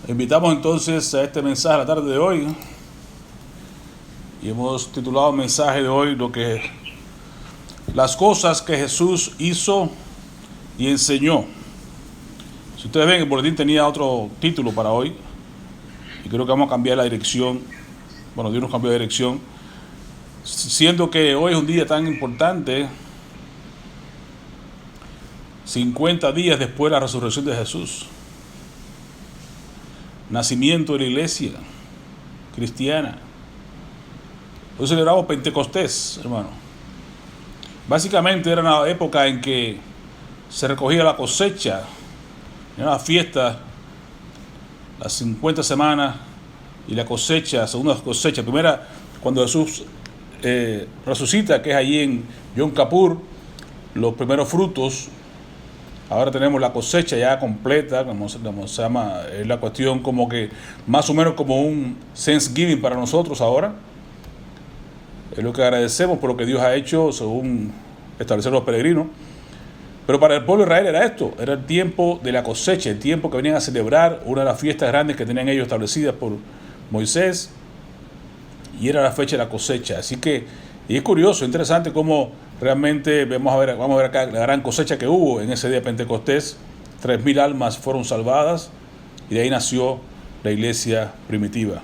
Invitamos entonces a este mensaje a la tarde de hoy y hemos titulado el mensaje de hoy las cosas que Jesús hizo y enseñó. Si ustedes ven, el boletín tenía otro título para hoy y creo que vamos a cambiar la dirección. Bueno, Dios nos cambió de dirección, siendo que hoy es un día tan importante, 50 días después de la resurrección de Jesús, nacimiento de la iglesia cristiana. Hoy celebramos Pentecostés, hermano. Básicamente era una época en que se recogía la cosecha, era una fiesta, las 50 semanas y la cosecha, segunda cosecha. Primera, cuando Jesús resucita, que es allí en Yom Kippur, los primeros frutos. Ahora tenemos la cosecha ya completa, como se llama, es la cuestión como que más o menos como un Thanksgiving para nosotros ahora. Es lo que agradecemos por lo que Dios ha hecho según establecer los peregrinos. Pero para el pueblo de Israel era esto, era el tiempo de la cosecha, el tiempo que venían a celebrar una de las fiestas grandes que tenían ellos establecidas por Moisés, y era la fecha de la cosecha. Así que, y es curioso, interesante cómo realmente vamos a ver acá la gran cosecha que hubo en ese día de Pentecostés. 3,000 almas fueron salvadas y de ahí nació la iglesia primitiva.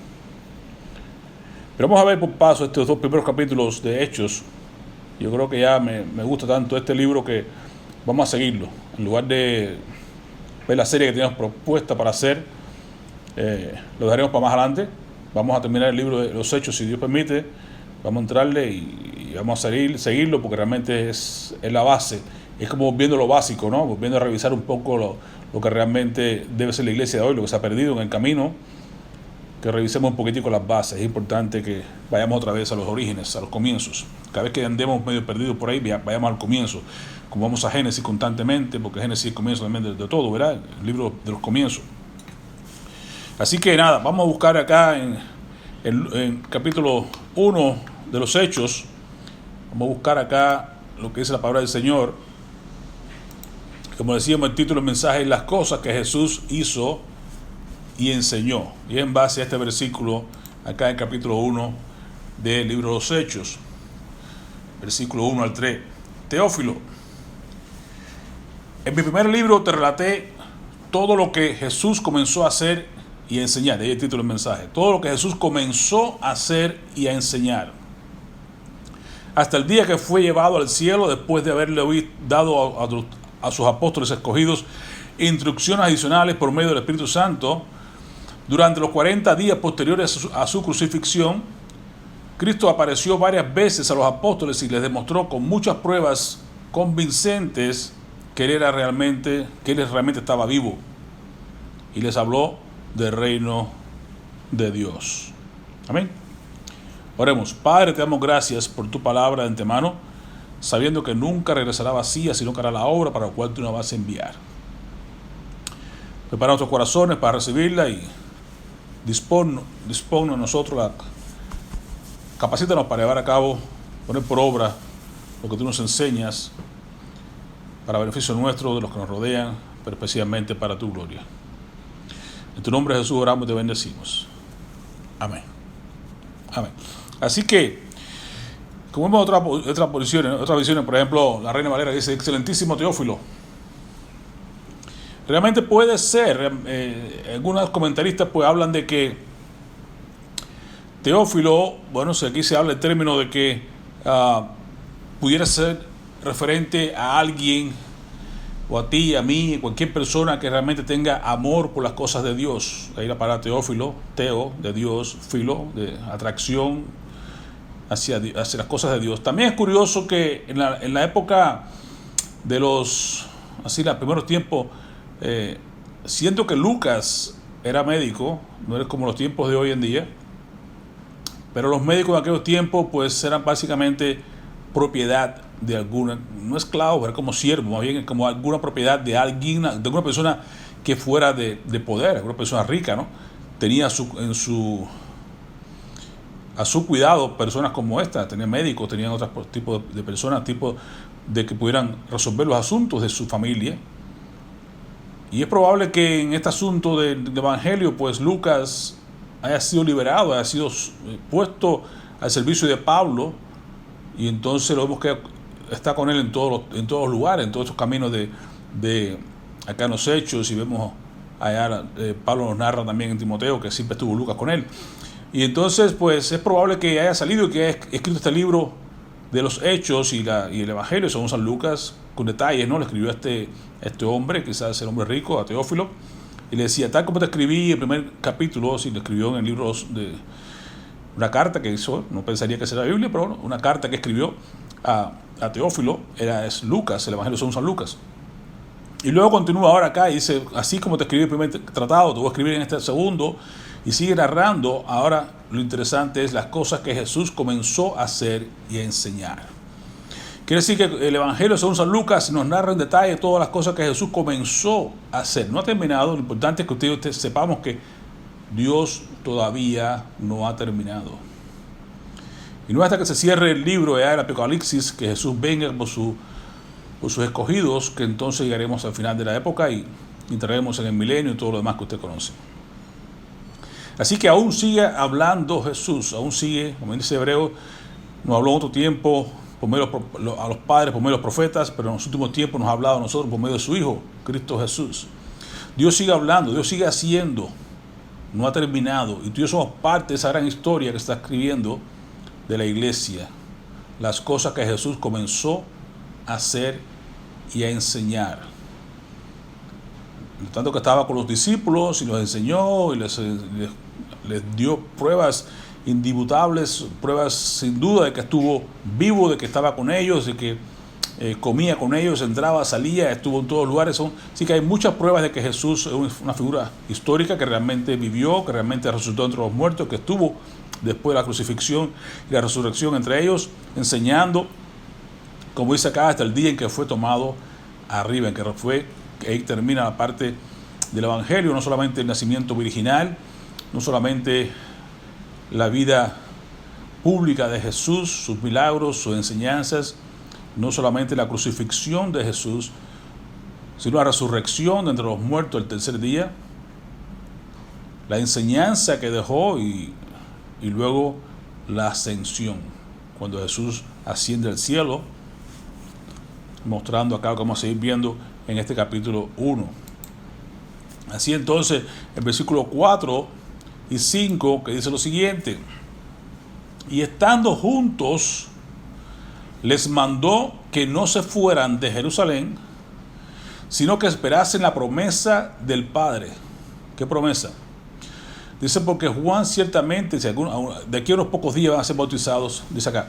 Pero vamos a ver por paso estos dos primeros capítulos de Hechos. Yo creo que ya me gusta tanto este libro que vamos a seguirlo. En lugar de ver la serie que tenemos propuesta para hacer, lo dejaremos para más adelante. Vamos a terminar el libro de los Hechos, si Dios permite. Vamos a entrarle y vamos a seguirlo porque realmente es la base. Es como volviendo lo básico, ¿no? Volviendo a revisar un poco lo que realmente debe ser la iglesia de hoy, lo que se ha perdido en el camino. Que revisemos un poquitico las bases. Es importante que vayamos otra vez a los orígenes, a los comienzos. Cada vez que andemos medio perdidos por ahí, vayamos al comienzo. Como vamos a Génesis constantemente, porque Génesis es el comienzo también de todo, ¿verdad? El libro de los comienzos. Así que nada, vamos a buscar acá en capítulo 1 de los Hechos. Vamos a buscar acá lo que dice la palabra del Señor. Como decíamos, el título del mensaje es las cosas que Jesús hizo y enseñó. Y en base a este versículo, acá en capítulo 1 del libro de los Hechos, versículo 1 al 3. Teófilo, en mi primer libro te relaté todo lo que Jesús comenzó a hacer y a enseñar. Ahí el título del mensaje. Todo lo que Jesús comenzó a hacer y a enseñar, hasta el día que fue llevado al cielo, después de haberle dado a sus apóstoles escogidos instrucciones adicionales por medio del Espíritu Santo. Durante los 40 días posteriores a su crucifixión, Cristo apareció varias veces a los apóstoles y les demostró con muchas pruebas convincentes que Él realmente estaba vivo, y les habló del reino de Dios. Amén. Oremos. Padre, te damos gracias por tu palabra de antemano, sabiendo que nunca regresará vacía, sino que hará la obra para la cual tú nos vas a enviar. Prepara nuestros corazones para recibirla y disponnos a nosotros, capacítanos para llevar a cabo, poner por obra lo que tú nos enseñas, para beneficio nuestro, de los que nos rodean, pero especialmente para tu gloria. En tu nombre, Jesús, oramos y te bendecimos. Amén. Amén. Así que, como vemos otras visiones, por ejemplo, la Reina Valera dice: excelentísimo Teófilo. Realmente puede ser, algunos comentaristas pues hablan de que Teófilo, bueno, si aquí se habla el término de que pudiera ser referente a alguien, o a ti, a mí, cualquier persona que realmente tenga amor por las cosas de Dios. Ahí la palabra Teófilo, teo, de Dios, filo, de atracción hacia las cosas de Dios. También es curioso que en la época de los primeros tiempos, siento que Lucas era médico, no es como los tiempos de hoy en día, pero los médicos de aquellos tiempos pues eran básicamente propiedad de alguna, no esclavo, era como siervo, más bien como alguna propiedad de alguien, de alguna persona que fuera de poder, alguna persona rica, ¿no? Tenía a su cuidado personas como esta, tenían médicos, tenían otros tipos de personas, tipos de que pudieran resolver los asuntos de su familia. Y es probable que en este asunto del Evangelio, pues Lucas haya sido liberado, haya sido puesto al servicio de Pablo, y entonces lo vemos que está con él en todos los lugares, en todos estos caminos de acá en los Hechos, y vemos allá, Pablo nos narra también en Timoteo que siempre estuvo Lucas con él. Y entonces pues es probable que haya salido y que haya escrito este libro de los Hechos y el Evangelio según San Lucas, con detalles, ¿no? Le escribió a este hombre, quizás el hombre rico, a Teófilo, y le decía, tal como te escribí el primer capítulo, si le escribió en el libro de una carta que hizo, no pensaría que sea la Biblia, pero una carta que escribió a Teófilo, es Lucas, el Evangelio según San Lucas. Y luego continúa ahora acá y dice, así como te escribí el primer tratado, te voy a escribir en este segundo, y sigue narrando. Ahora lo interesante es las cosas que Jesús comenzó a hacer y a enseñar. Quiere decir que el Evangelio según San Lucas nos narra en detalle todas las cosas que Jesús comenzó a hacer. No ha terminado, lo importante es que ustedes sepamos que Dios todavía no ha terminado. Y no hasta que se cierre el libro del Apocalipsis, que Jesús venga por sus escogidos, que entonces llegaremos al final de la época y entraremos en el milenio y todo lo demás que usted conoce. Así que aún sigue hablando Jesús, aún sigue, como dice Hebreo, nos habló en otro tiempo a los padres por medio de los profetas, pero en los últimos tiempos nos ha hablado a nosotros por medio de su Hijo, Cristo Jesús. Dios sigue hablando, Dios sigue haciendo, no ha terminado, y tú y yo somos parte de esa gran historia que está escribiendo de la iglesia, las cosas que Jesús comenzó a hacer y a enseñar. Tanto que estaba con los discípulos y los enseñó y les dio pruebas indubitables, pruebas sin duda de que estuvo vivo, de que estaba con ellos, de que comía con ellos, entraba, salía, estuvo en todos lugares. Así que hay muchas pruebas de que Jesús es una figura histórica que realmente vivió, que realmente resucitó entre los muertos, que estuvo después de la crucifixión y la resurrección entre ellos, enseñando, como dice acá, hasta el día en que fue tomado arriba, en que ahí termina la parte del Evangelio, no solamente el nacimiento virginal, no solamente la vida pública de Jesús, sus milagros, sus enseñanzas, no solamente la crucifixión de Jesús, sino la resurrección de entre los muertos el tercer día, la enseñanza que dejó y luego la ascensión, cuando Jesús asciende al cielo, mostrando acá, como vamos a seguir viendo en este capítulo 1. Así entonces, el versículo 4 y 5, que dice lo siguiente: y estando juntos, les mandó que no se fueran de Jerusalén, sino que esperasen la promesa del Padre. ¿Qué promesa? Dice, porque Juan ciertamente, de aquí a unos pocos días van a ser bautizados, dice acá,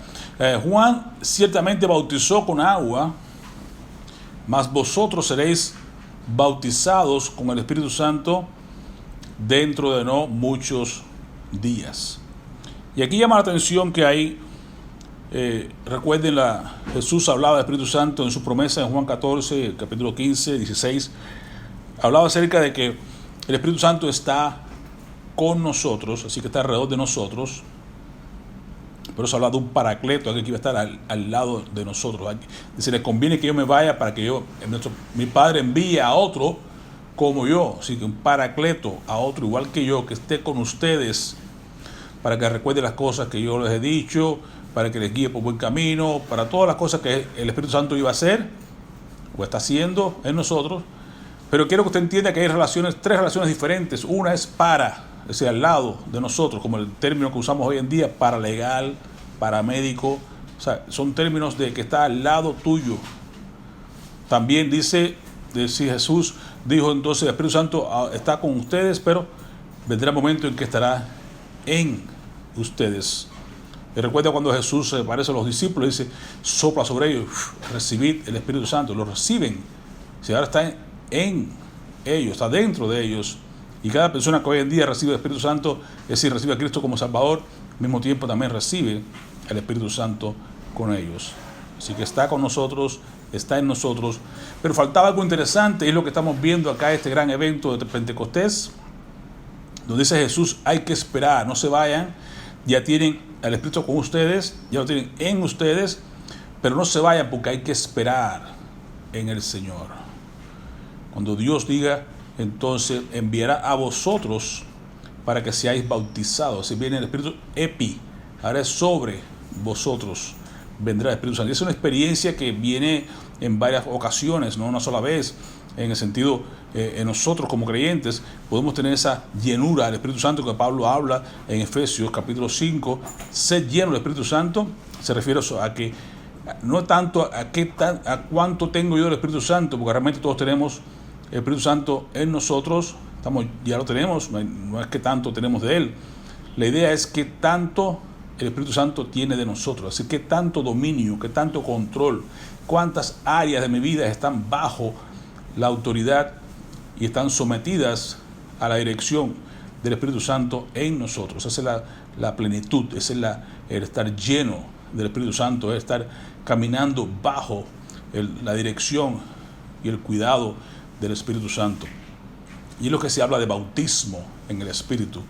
Juan ciertamente bautizó con agua, mas vosotros seréis bautizados con el Espíritu Santo dentro de no muchos días. Y aquí llama la atención que ahí, recuerden, Jesús hablaba del Espíritu Santo en su promesa en Juan 14, capítulo 15, 16, hablaba acerca de que el Espíritu Santo está con nosotros, así que está alrededor de nosotros. Pero eso habla de un paracleto, alguien que iba a estar al lado de nosotros. Dice, les conviene que yo me vaya para que mi Padre envíe a otro como yo. Así que un paracleto, a otro igual que yo, que esté con ustedes, para que recuerde las cosas que yo les he dicho, para que les guíe por buen camino, para todas las cosas que el Espíritu Santo iba a hacer, o está haciendo en nosotros. Pero quiero que usted entienda que hay tres relaciones diferentes. Una es es decir, al lado de nosotros, como el término que usamos hoy en día, paralegal, paramédico. O sea, son términos de que está al lado tuyo. También dice Jesús dijo entonces, el Espíritu Santo está con ustedes, pero vendrá el momento en que estará en ustedes. Y recuerda cuando Jesús se aparece a los discípulos y dice, sopla sobre ellos, recibid el Espíritu Santo. Lo reciben. Si ahora está en ellos, está dentro de ellos. Y cada persona que hoy en día recibe el Espíritu Santo, es decir, recibe a Cristo como Salvador, al mismo tiempo también recibe el Espíritu Santo con ellos. Así que está con nosotros, está en nosotros. Pero faltaba algo interesante, es lo que estamos viendo acá, este gran evento de Pentecostés, donde dice Jesús, hay que esperar, no se vayan, ya tienen al Espíritu con ustedes, ya lo tienen en ustedes, pero no se vayan porque hay que esperar en el Señor. Cuando Dios diga entonces enviará a vosotros para que seáis bautizados. Si viene el Espíritu epi, ahora es sobre vosotros, vendrá el Espíritu Santo. Y es una experiencia que viene en varias ocasiones, no una sola vez, en el sentido, en nosotros como creyentes podemos tener esa llenura del Espíritu Santo que Pablo habla en Efesios capítulo 5, sed lleno del Espíritu Santo. Se refiere a que no tanto a cuánto tengo yo del Espíritu Santo, porque realmente todos tenemos el Espíritu Santo en nosotros, ya lo tenemos, no es que tanto tenemos de Él. La idea es que tanto el Espíritu Santo tiene de nosotros, así que tanto dominio, que tanto control, cuántas áreas de mi vida están bajo la autoridad y están sometidas a la dirección del Espíritu Santo en nosotros. Esa es la plenitud, ese es el estar lleno del Espíritu Santo, es estar caminando bajo la dirección y el cuidado del Espíritu Santo. Y es lo que se habla de bautismo en el Espíritu,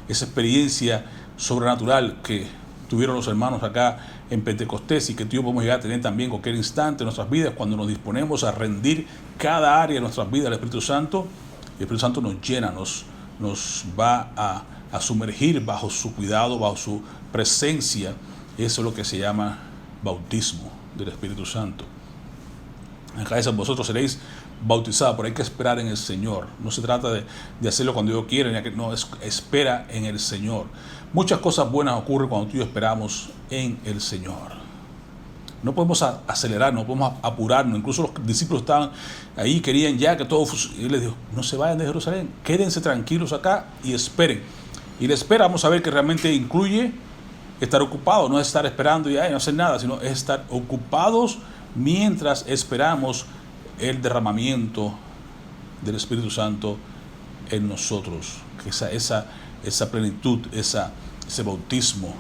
esa experiencia sobrenatural que tuvieron los hermanos acá en Pentecostés y que tú y yo podemos llegar a tener también en cualquier instante de nuestras vidas cuando nos disponemos a rendir cada área de nuestras vidas al Espíritu Santo. El Espíritu Santo nos llena, nos va a sumergir bajo su cuidado, bajo su presencia. Eso es lo que se llama bautismo del Espíritu Santo. Acá dice, vosotros seréis bautizados, pero hay que esperar en el Señor. No se trata de hacerlo cuando yo quiera, no, espera en el Señor. Muchas cosas buenas ocurren cuando tú y yo esperamos en el Señor. No podemos acelerar, no podemos apurarnos. Incluso los discípulos estaban ahí, querían ya que todo. Y él les dijo, no se vayan de Jerusalén, quédense tranquilos acá y esperen. Y la espera, vamos a ver que realmente incluye estar ocupado, no es estar esperando y no hacer nada, sino es estar ocupados mientras esperamos el derramamiento del Espíritu Santo en nosotros. Que esa plenitud, ese bautismo,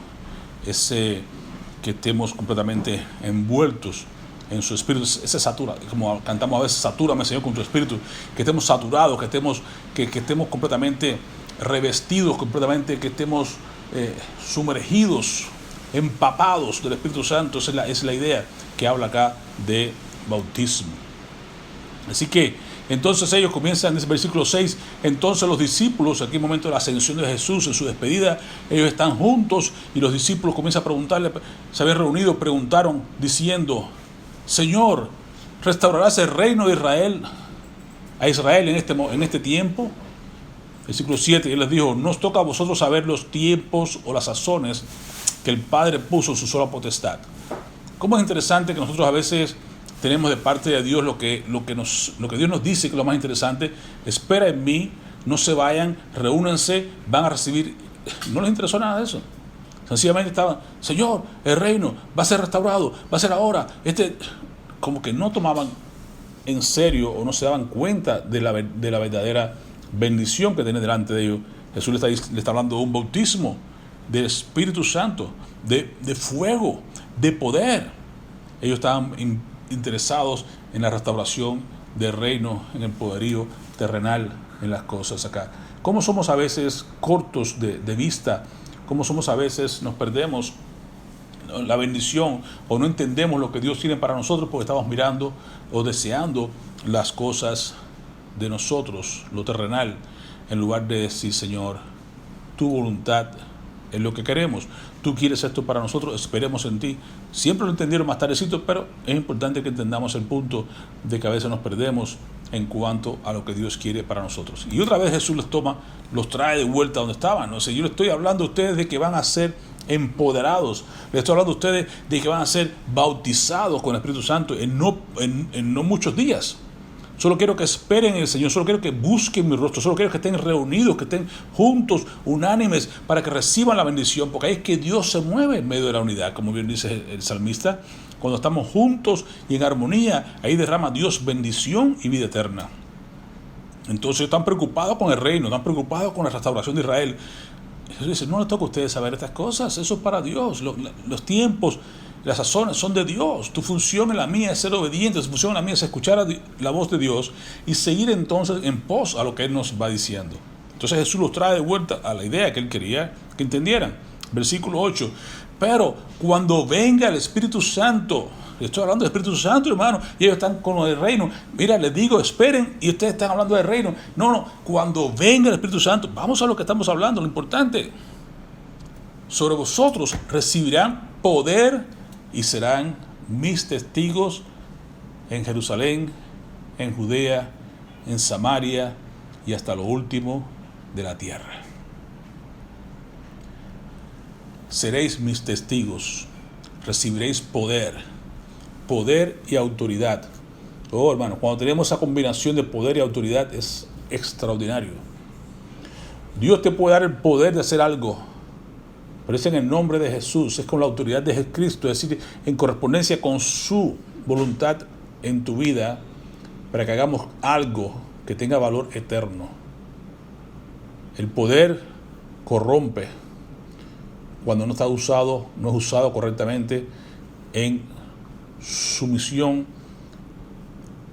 que estemos completamente envueltos en su Espíritu, ese satura, como cantamos a veces, satúrame Señor con tu Espíritu, que estemos saturados, que estemos completamente revestidos, completamente, que estemos sumergidos, empapados del Espíritu Santo. Esa es la idea que habla acá de bautismo. Así que entonces ellos comienzan en ese versículo 6, entonces los discípulos, aquí en el momento de la ascensión de Jesús, en su despedida, ellos están juntos y los discípulos comienzan a preguntarle, se habían reunido, preguntaron diciendo, Señor, ¿restaurarás el reino de Israel a Israel en este tiempo? Versículo 7, él les dijo, no os toca a vosotros saber los tiempos o las sazones que el Padre puso en su sola potestad. ¿Cómo es interesante que nosotros a veces tenemos de parte de Dios lo que Dios nos dice, que es lo más interesante? Espera en mí, no se vayan, reúnanse, van a recibir. No les interesó nada de eso. Sencillamente estaban, Señor, el reino va a ser restaurado, va a ser ahora. Como que no tomaban en serio o no se daban cuenta de la verdadera bendición que tiene delante de ellos. Jesús le está hablando de un bautismo del Espíritu Santo, de fuego, de poder. Ellos estaban interesados en la restauración del reino, en el poderío terrenal, en las cosas acá. ¿Cómo somos a veces cortos de vista? ¿Cómo somos a veces nos perdemos la bendición o no entendemos lo que Dios tiene para nosotros porque estamos mirando o deseando las cosas de nosotros, lo terrenal, en lugar de decir, Señor, tu voluntad es lo que queremos, tú quieres esto para nosotros, esperemos en ti. Siempre lo entendieron más tardecito, pero es importante que entendamos el punto de que a veces nos perdemos en cuanto a lo que Dios quiere para nosotros. Y otra vez Jesús los trae de vuelta donde estaban. ¿No? O sea, yo les estoy hablando a ustedes de que van a ser empoderados, les estoy hablando a ustedes de que van a ser bautizados con el Espíritu Santo en no muchos días. Solo quiero que esperen en el Señor, solo quiero que busquen mi rostro, solo quiero que estén reunidos, que estén juntos, unánimes, para que reciban la bendición, porque ahí es que Dios se mueve en medio de la unidad, como bien dice el salmista. Cuando estamos juntos y en armonía, ahí derrama Dios bendición y vida eterna. Entonces están preocupados con el reino, están preocupados con la restauración de Israel. Jesús dice, no les toca a ustedes saber estas cosas, eso es para Dios, los tiempos, las sazones son de Dios. Tu función y la mía es ser obediente, tu función y la mía es escuchar la voz de Dios y seguir entonces en pos a lo que Él nos va diciendo. Entonces Jesús los trae de vuelta a la idea que Él quería que entendieran. Versículo 8, pero cuando venga el Espíritu Santo, estoy hablando del Espíritu Santo, hermano, y ellos están con lo del reino. Mira, les digo, esperen, y ustedes están hablando del reino. No, cuando venga el Espíritu Santo, vamos a lo que estamos hablando, lo importante. Sobre vosotros recibirán poder y serán mis testigos en Jerusalén, en Judea, en Samaria y hasta lo último de la tierra. Seréis mis testigos, recibiréis poder y autoridad. Oh, hermano, cuando tenemos esa combinación de poder y autoridad es extraordinario. Dios te puede dar el poder de hacer algo, pero es en el nombre de Jesús, es con la autoridad de Cristo, es decir, en correspondencia con su voluntad en tu vida, para que hagamos algo que tenga valor eterno. El poder corrompe cuando no es usado correctamente en sumisión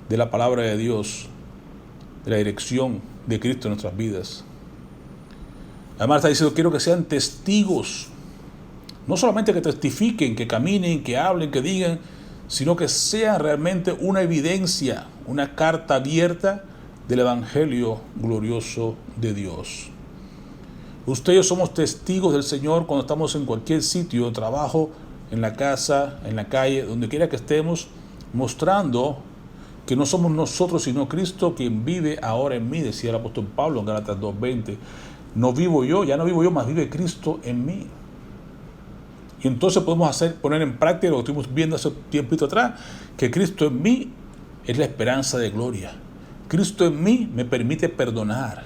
de la palabra de Dios, de la dirección de Cristo en nuestras vidas. Además está diciendo, quiero que sean testigos, no solamente que testifiquen, que caminen, que hablen, que digan, sino que sean realmente una evidencia, una carta abierta del Evangelio glorioso de Dios. Ustedes somos testigos del Señor cuando estamos en cualquier sitio de trabajo, en la casa, en la calle, donde quiera que estemos, mostrando que no somos nosotros, sino Cristo quien vive ahora en mí, decía el apóstol Pablo en Gálatas 2:20. No vivo yo, ya no vivo yo, mas vive Cristo en mí. Y entonces podemos poner en práctica lo que estuvimos viendo hace tiempito atrás, que Cristo en mí es la esperanza de gloria. Cristo en mí me permite perdonar.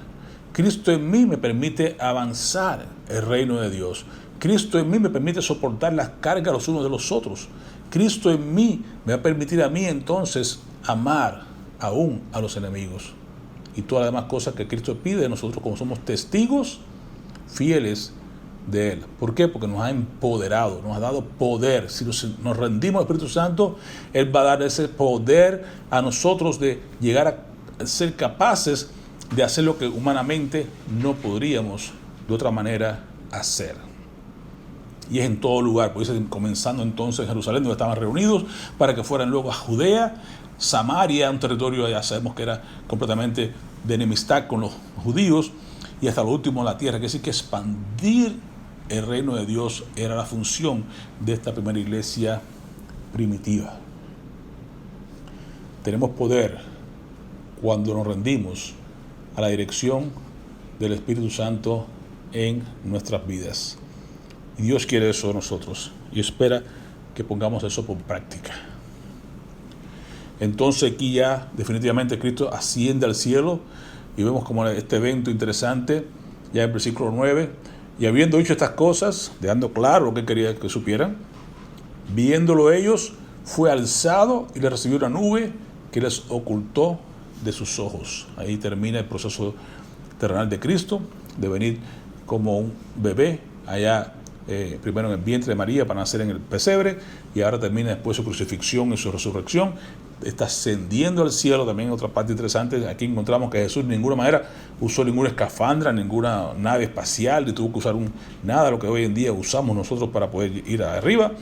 Cristo en mí me permite avanzar el reino de Dios. Cristo en mí me permite soportar las cargas los unos de los otros. Cristo en mí me va a permitir a mí entonces amar aún a los enemigos. Y todas las demás cosas que Cristo pide de nosotros como somos testigos fieles de Él. ¿Por qué? Porque nos ha empoderado, nos ha dado poder. Si nos rendimos al Espíritu Santo, Él va a dar ese poder a nosotros de llegar a ser capaces de hacer lo que humanamente no podríamos de otra manera hacer. Y es en todo lugar, pues comenzando entonces en Jerusalén, donde estaban reunidos, para que fueran luego a Judea, Samaria, un territorio ya sabemos que era completamente de enemistad con los judíos, y hasta lo último de la tierra. Que decir que expandir el reino de Dios era la función de esta primera iglesia primitiva. Tenemos poder cuando nos rendimos a la dirección del Espíritu Santo en nuestras vidas. Y Dios quiere eso de nosotros y espera que pongamos eso por práctica. Entonces aquí ya definitivamente Cristo asciende al cielo y vemos como este evento interesante ya en el versículo 9. Y habiendo dicho estas cosas, dejando claro lo que quería que supieran, viéndolo ellos, fue alzado y le recibió una nube que les ocultó de sus ojos. Ahí termina el proceso terrenal de Cristo, de venir como un bebé allá primero en el vientre de María para nacer en el pesebre, y ahora termina después su crucifixión y su resurrección. Está ascendiendo al cielo. También otra parte interesante, aquí encontramos que Jesús de ninguna manera usó ninguna escafandra, ninguna nave espacial, ni tuvo que usar nada de lo que hoy en día usamos nosotros para poder ir arriba.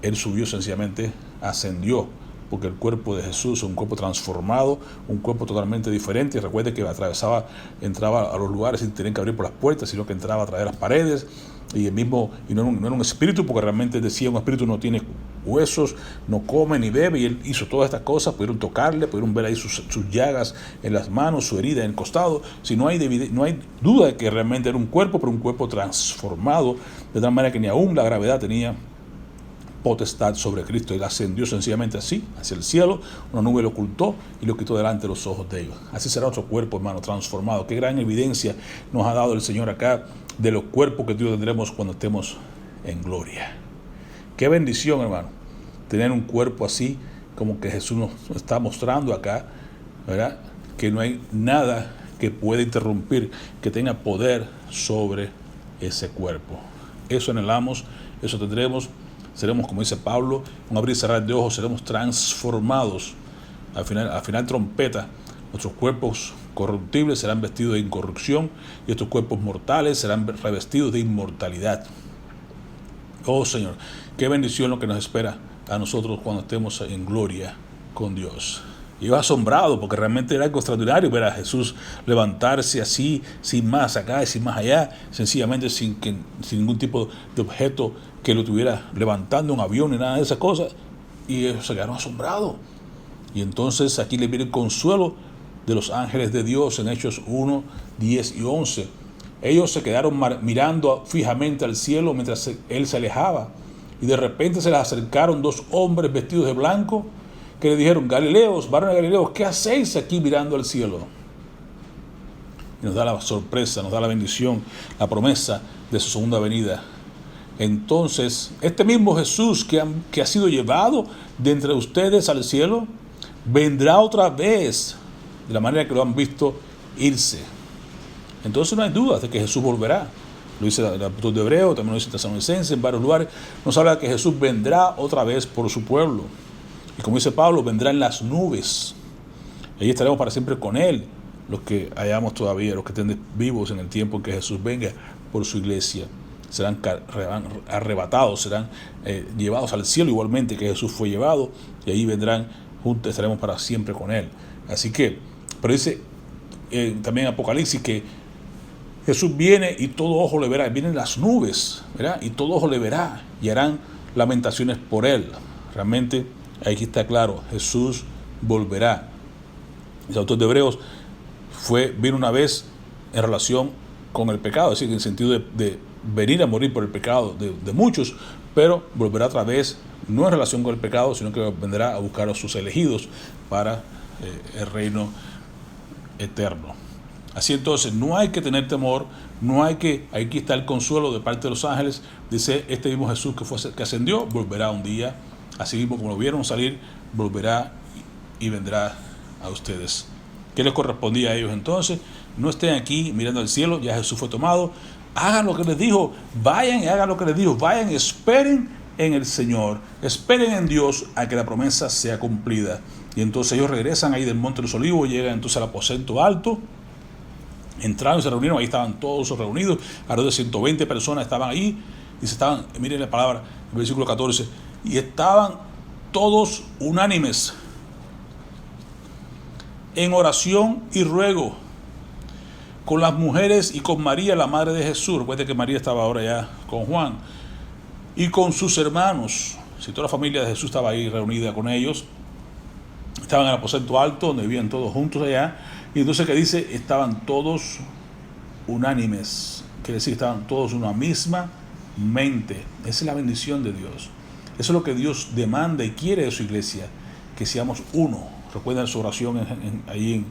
Él subió, sencillamente ascendió, porque el cuerpo de Jesús es un cuerpo transformado, un cuerpo totalmente diferente. Y recuerde que entraba a los lugares sin tener que abrir por las puertas, sino que entraba a través de las paredes. Y no era un espíritu, porque realmente decía, un espíritu no tiene huesos, no come ni bebe, y él hizo todas estas cosas. Pudieron tocarle, pudieron ver ahí sus llagas en las manos, su herida en el costado. Si no hay duda de que realmente era un cuerpo, pero un cuerpo transformado, de tal manera que ni aún la gravedad tenía potestad sobre Cristo. Él ascendió sencillamente así, hacia el cielo, una nube lo ocultó y lo quitó delante de los ojos de ellos. Así será nuestro cuerpo, hermano, transformado. Qué gran evidencia nos ha dado el Señor acá de los cuerpos que Dios tendremos cuando estemos en gloria. Qué bendición, hermano, tener un cuerpo así como que Jesús nos está mostrando acá, ¿verdad? Que no hay nada que pueda interrumpir, que tenga poder sobre ese cuerpo. Eso anhelamos, eso tendremos. Seremos, como dice Pablo, un abrir y cerrar de ojos, seremos transformados. Al final trompeta, nuestros cuerpos corruptibles serán vestidos de incorrupción y estos cuerpos mortales serán revestidos de inmortalidad. Oh Señor, qué bendición lo que nos espera a nosotros cuando estemos en gloria con Dios. Y yo asombrado porque realmente era algo extraordinario ver a Jesús levantarse así, sin más acá y sin más allá, sencillamente sin ningún tipo de objeto que lo tuviera levantando, un avión ni nada de esas cosas. Y ellos se quedaron asombrados. Y entonces aquí le viene el consuelo de los ángeles de Dios en Hechos 1, 10 y 11. Ellos se quedaron mirando fijamente al cielo mientras él se alejaba. Y de repente se les acercaron dos hombres vestidos de blanco que le dijeron: Galileos, varones Galileos, ¿qué hacéis aquí mirando al cielo? Y nos da la sorpresa, nos da la bendición, la promesa de su segunda venida. Entonces, este mismo Jesús que ha sido llevado de entre ustedes al cielo, vendrá otra vez de la manera que lo han visto irse. Entonces no hay dudas de que Jesús volverá. Lo dice el apóstol de Hebreo, también lo dice Tesalonicenses, en varios lugares. Nos habla de que Jesús vendrá otra vez por su pueblo. Y como dice Pablo, vendrá en las nubes. Allí estaremos para siempre con Él, los que hayamos todavía, los que estén vivos en el tiempo en que Jesús venga por su iglesia. Serán arrebatados, serán llevados al cielo igualmente que Jesús fue llevado, y ahí vendrán juntos, estaremos para siempre con Él. Así que, pero dice también Apocalipsis que Jesús viene y todo ojo le verá. Vienen las nubes, ¿verdad? Y todo ojo le verá y harán lamentaciones por Él. Realmente, aquí está claro, Jesús volverá. El autor de Hebreos vino una vez en relación con el pecado, es decir, en el sentido de venir a morir por el pecado de muchos, pero volverá otra vez, no en relación con el pecado, sino que vendrá a buscar a sus elegidos para el reino eterno. Así entonces, no hay que tener temor, aquí está el consuelo de parte de los ángeles. Dice, este mismo Jesús que ascendió, volverá un día, así mismo como lo vieron salir, volverá y vendrá a ustedes. ¿Qué les correspondía a ellos entonces? No estén aquí mirando al cielo, ya Jesús fue tomado. Hagan lo que les dijo, vayan y hagan lo que les dijo, vayan, esperen en el Señor, esperen en Dios a que la promesa sea cumplida. Y entonces ellos regresan ahí del Monte de los Olivos, llegan entonces al aposento alto, entraron y se reunieron, ahí estaban todos reunidos, alrededor de 120 personas estaban ahí, y miren la palabra, el versículo 14, y estaban todos unánimes en oración y ruego con las mujeres y con María, la madre de Jesús. Recuerden que María estaba ahora ya con Juan, y con sus hermanos. Si toda la familia de Jesús estaba ahí reunida con ellos, estaban en el aposento alto donde vivían todos juntos allá. Y entonces que dice, estaban todos unánimes, quiere decir, estaban todos una misma mente. Esa es la bendición de Dios. Eso es lo que Dios demanda y quiere de su iglesia, que seamos uno. Recuerden su oración ahí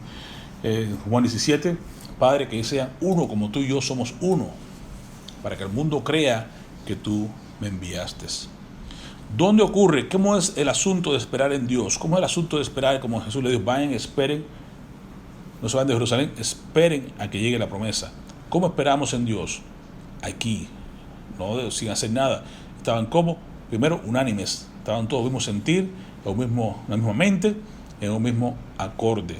en Juan 17, Padre, que sean uno como tú y yo somos uno, para que el mundo crea que tú me enviaste. ¿Dónde ocurre? ¿Cómo es el asunto de esperar en Dios? ¿Cómo es el asunto de esperar? Como Jesús le dijo, vayan, esperen, no se van de Jerusalén, esperen a que llegue la promesa. ¿Cómo esperamos en Dios? Aquí, no sin hacer nada. Estaban como, primero, unánimes, estaban todos el mismo sentir, la misma mente, en un mismo acorde.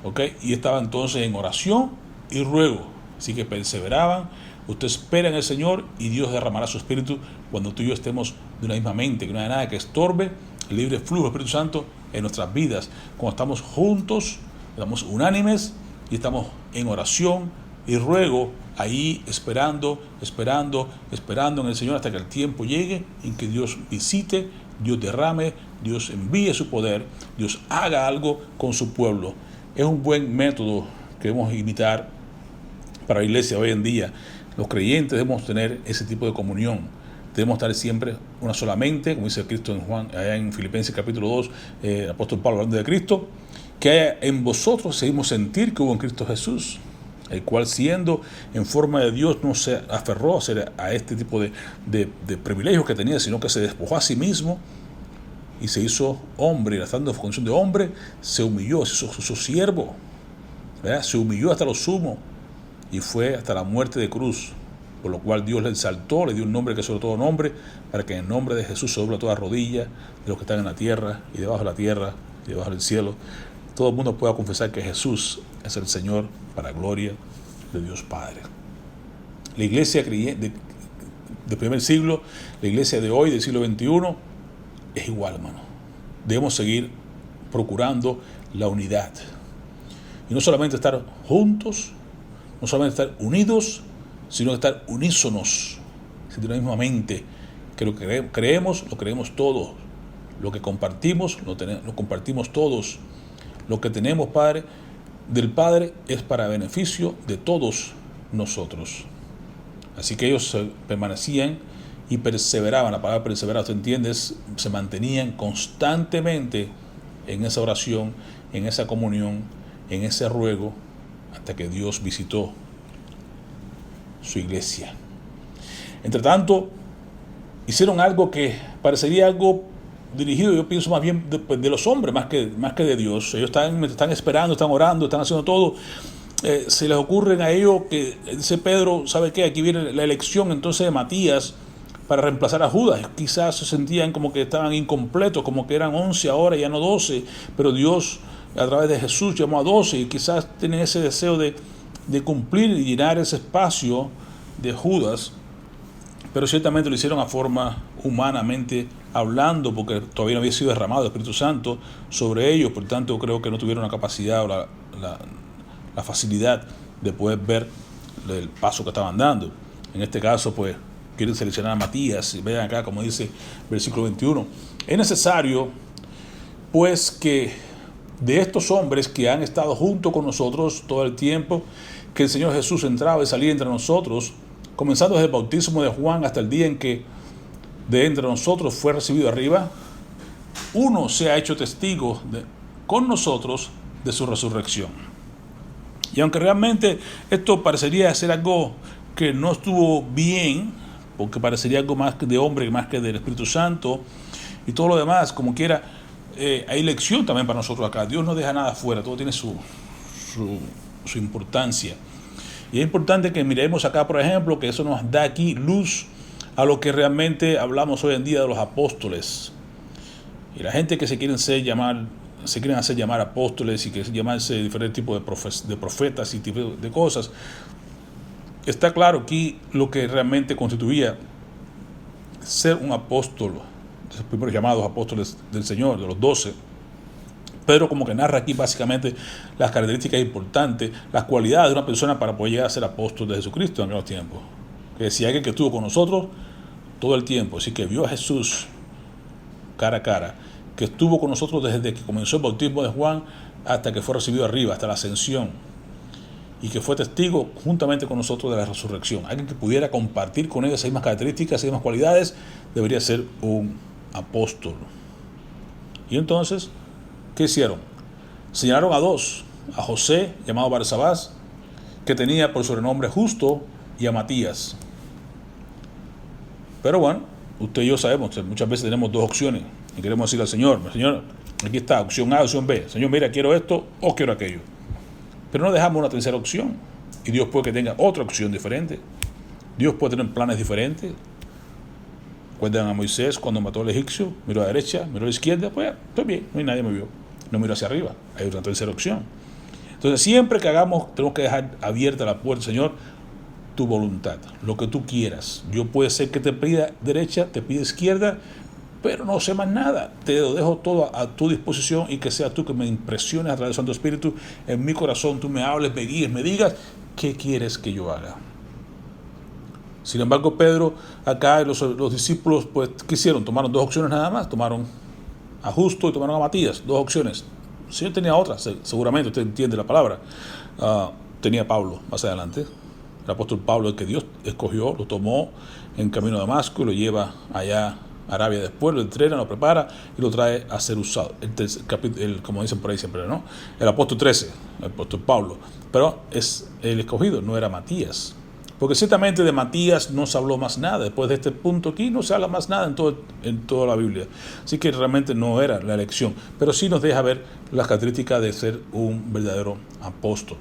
¿Ok? Y estaban entonces en oración y ruego. Así que perseveraban. Usted espera en el Señor y Dios derramará su Espíritu cuando tú y yo estemos de una misma mente, que no hay nada que estorbe el libre flujo del Espíritu Santo en nuestras vidas. Cuando estamos juntos, estamos unánimes y estamos en oración y ruego, ahí esperando en el Señor hasta que el tiempo llegue en que Dios visite, Dios derrame, Dios envíe su poder, Dios haga algo con su pueblo. Es un buen método que debemos imitar para la iglesia hoy en día. Los creyentes debemos tener ese tipo de comunión. Debemos estar siempre una sola mente, como dice Cristo en Juan, allá en Filipenses capítulo 2, el apóstol Pablo hablando de Cristo, que haya en vosotros ese mismo sentir que hubo en Cristo Jesús, el cual siendo en forma de Dios no se aferró a este tipo de privilegios que tenía, sino que se despojó a sí mismo y se hizo hombre, y estando en condición de hombre, se humilló, se hizo siervo, ¿verdad? Se humilló hasta lo sumo y fue hasta la muerte de cruz, por lo cual Dios le exaltó, le dio un nombre que es sobre todo nombre, para que en el nombre de Jesús se dobla toda rodilla de los que están en la tierra y debajo de la tierra y debajo del cielo. Todo el mundo pueda confesar que Jesús es el Señor para gloria de Dios Padre. La iglesia del primer siglo, la iglesia de hoy, del siglo XXI, es igual, hermano. Debemos seguir procurando la unidad. Y no solamente estar juntos, no solamente estar unidos, sino estar unísonos, de la misma mente, que lo que creemos, lo creemos todos. Lo que compartimos, lo compartimos todos. Lo que tenemos, Padre, del Padre es para beneficio de todos nosotros. Así que ellos permanecían y perseveraban. La palabra perseverar, ¿tú entiendes? Se mantenían constantemente en esa oración, en esa comunión, en ese ruego, hasta que Dios visitó su iglesia. Entre tanto, hicieron algo que parecería algo dirigido, yo pienso más bien de los hombres, más que de Dios. Ellos están esperando, están orando, están haciendo todo. Se les ocurren a ellos que, dice Pedro, ¿sabe qué? Aquí viene la elección entonces de Matías para reemplazar a Judas. Quizás se sentían como que estaban incompletos, como que eran 11 ahora, ya no 12, pero Dios a través de Jesús llamó a 12 y quizás tienen ese deseo de cumplir y llenar ese espacio de Judas, pero ciertamente lo hicieron a forma humanamente hablando, porque todavía no había sido derramado el Espíritu Santo sobre ellos, por tanto creo que no tuvieron la capacidad o la facilidad de poder ver el paso que estaban dando. En este caso, pues, quieren seleccionar a Matías, y vean acá como dice versículo 21, es necesario, pues, que de estos hombres que han estado junto con nosotros todo el tiempo que el Señor Jesús entraba y salía entre nosotros, comenzando desde el bautismo de Juan hasta el día en que de entre nosotros fue recibido arriba, uno se ha hecho testigo con nosotros de su resurrección. Y aunque realmente esto parecería ser algo que no estuvo bien, porque parecería algo más de hombre más que del Espíritu Santo y todo lo demás, como quiera, hay lección también para nosotros acá. Dios no deja nada afuera, todo tiene su importancia. Y es importante que miremos acá, por ejemplo, que eso nos da aquí luz a lo que realmente hablamos hoy en día de los apóstoles. Y la gente que se quieren hacer llamar apóstoles y que llamarse diferentes tipos de profetas y tipos de cosas, está claro aquí lo que realmente constituía ser un apóstol, los primeros llamados apóstoles del Señor, de los 12. Pedro como que narra aquí básicamente las características importantes, las cualidades de una persona para poder llegar a ser apóstol de Jesucristo en aquellos tiempos. Que decía alguien que estuvo con nosotros todo el tiempo, así que vio a Jesús cara a cara, que estuvo con nosotros desde que comenzó el bautismo de Juan hasta que fue recibido arriba, hasta la ascensión, y que fue testigo juntamente con nosotros de la resurrección. Alguien que pudiera compartir con ellos esas mismas características, esas mismas cualidades, debería ser un apóstol. Y entonces, ¿qué hicieron? Señalaron a dos, a José, llamado Barsabás, que tenía por sobrenombre Justo, y a Matías. Pero bueno, usted y yo sabemos que muchas veces tenemos dos opciones y queremos decirle al Señor, aquí está, opción A, opción B. Señor, mira, quiero esto o quiero aquello. Pero no dejamos una tercera opción. Y Dios puede que tenga otra opción diferente. Dios puede tener planes diferentes. Cuentan a Moisés cuando mató al egipcio, miró a la derecha, miró a la izquierda, pues estoy bien, no hay nadie me vio. No miró hacia arriba, hay otra tercera opción. Entonces siempre que hagamos, tenemos que dejar abierta la puerta, Señor, tu voluntad, lo que tú quieras. Yo puede ser que te pida derecha, te pida izquierda, pero no sé más nada. Te lo dejo todo a tu disposición y que sea tú que me impresiones a través del Santo Espíritu en mi corazón. Tú me hables, me guíes, me digas qué quieres que yo haga. Sin embargo, Pedro, acá los discípulos, pues, ¿qué hicieron? Tomaron dos opciones nada más. Tomaron a Justo y tomaron a Matías. Dos opciones. El Señor tenía otras, seguramente, usted entiende la palabra. Tenía a Pablo más adelante. El apóstol Pablo, el que Dios escogió, lo tomó en camino a Damasco y lo lleva allá a Arabia después, lo entrena, lo prepara y lo trae a ser usado. Como dicen por ahí siempre, ¿no? El apóstol 13, el apóstol Pablo. Pero es el escogido, no era Matías. Porque ciertamente de Matías no se habló más nada. Después de este punto aquí no se habla más nada en toda la Biblia. Así que realmente no era la elección. Pero sí nos deja ver las características de ser un verdadero apóstol.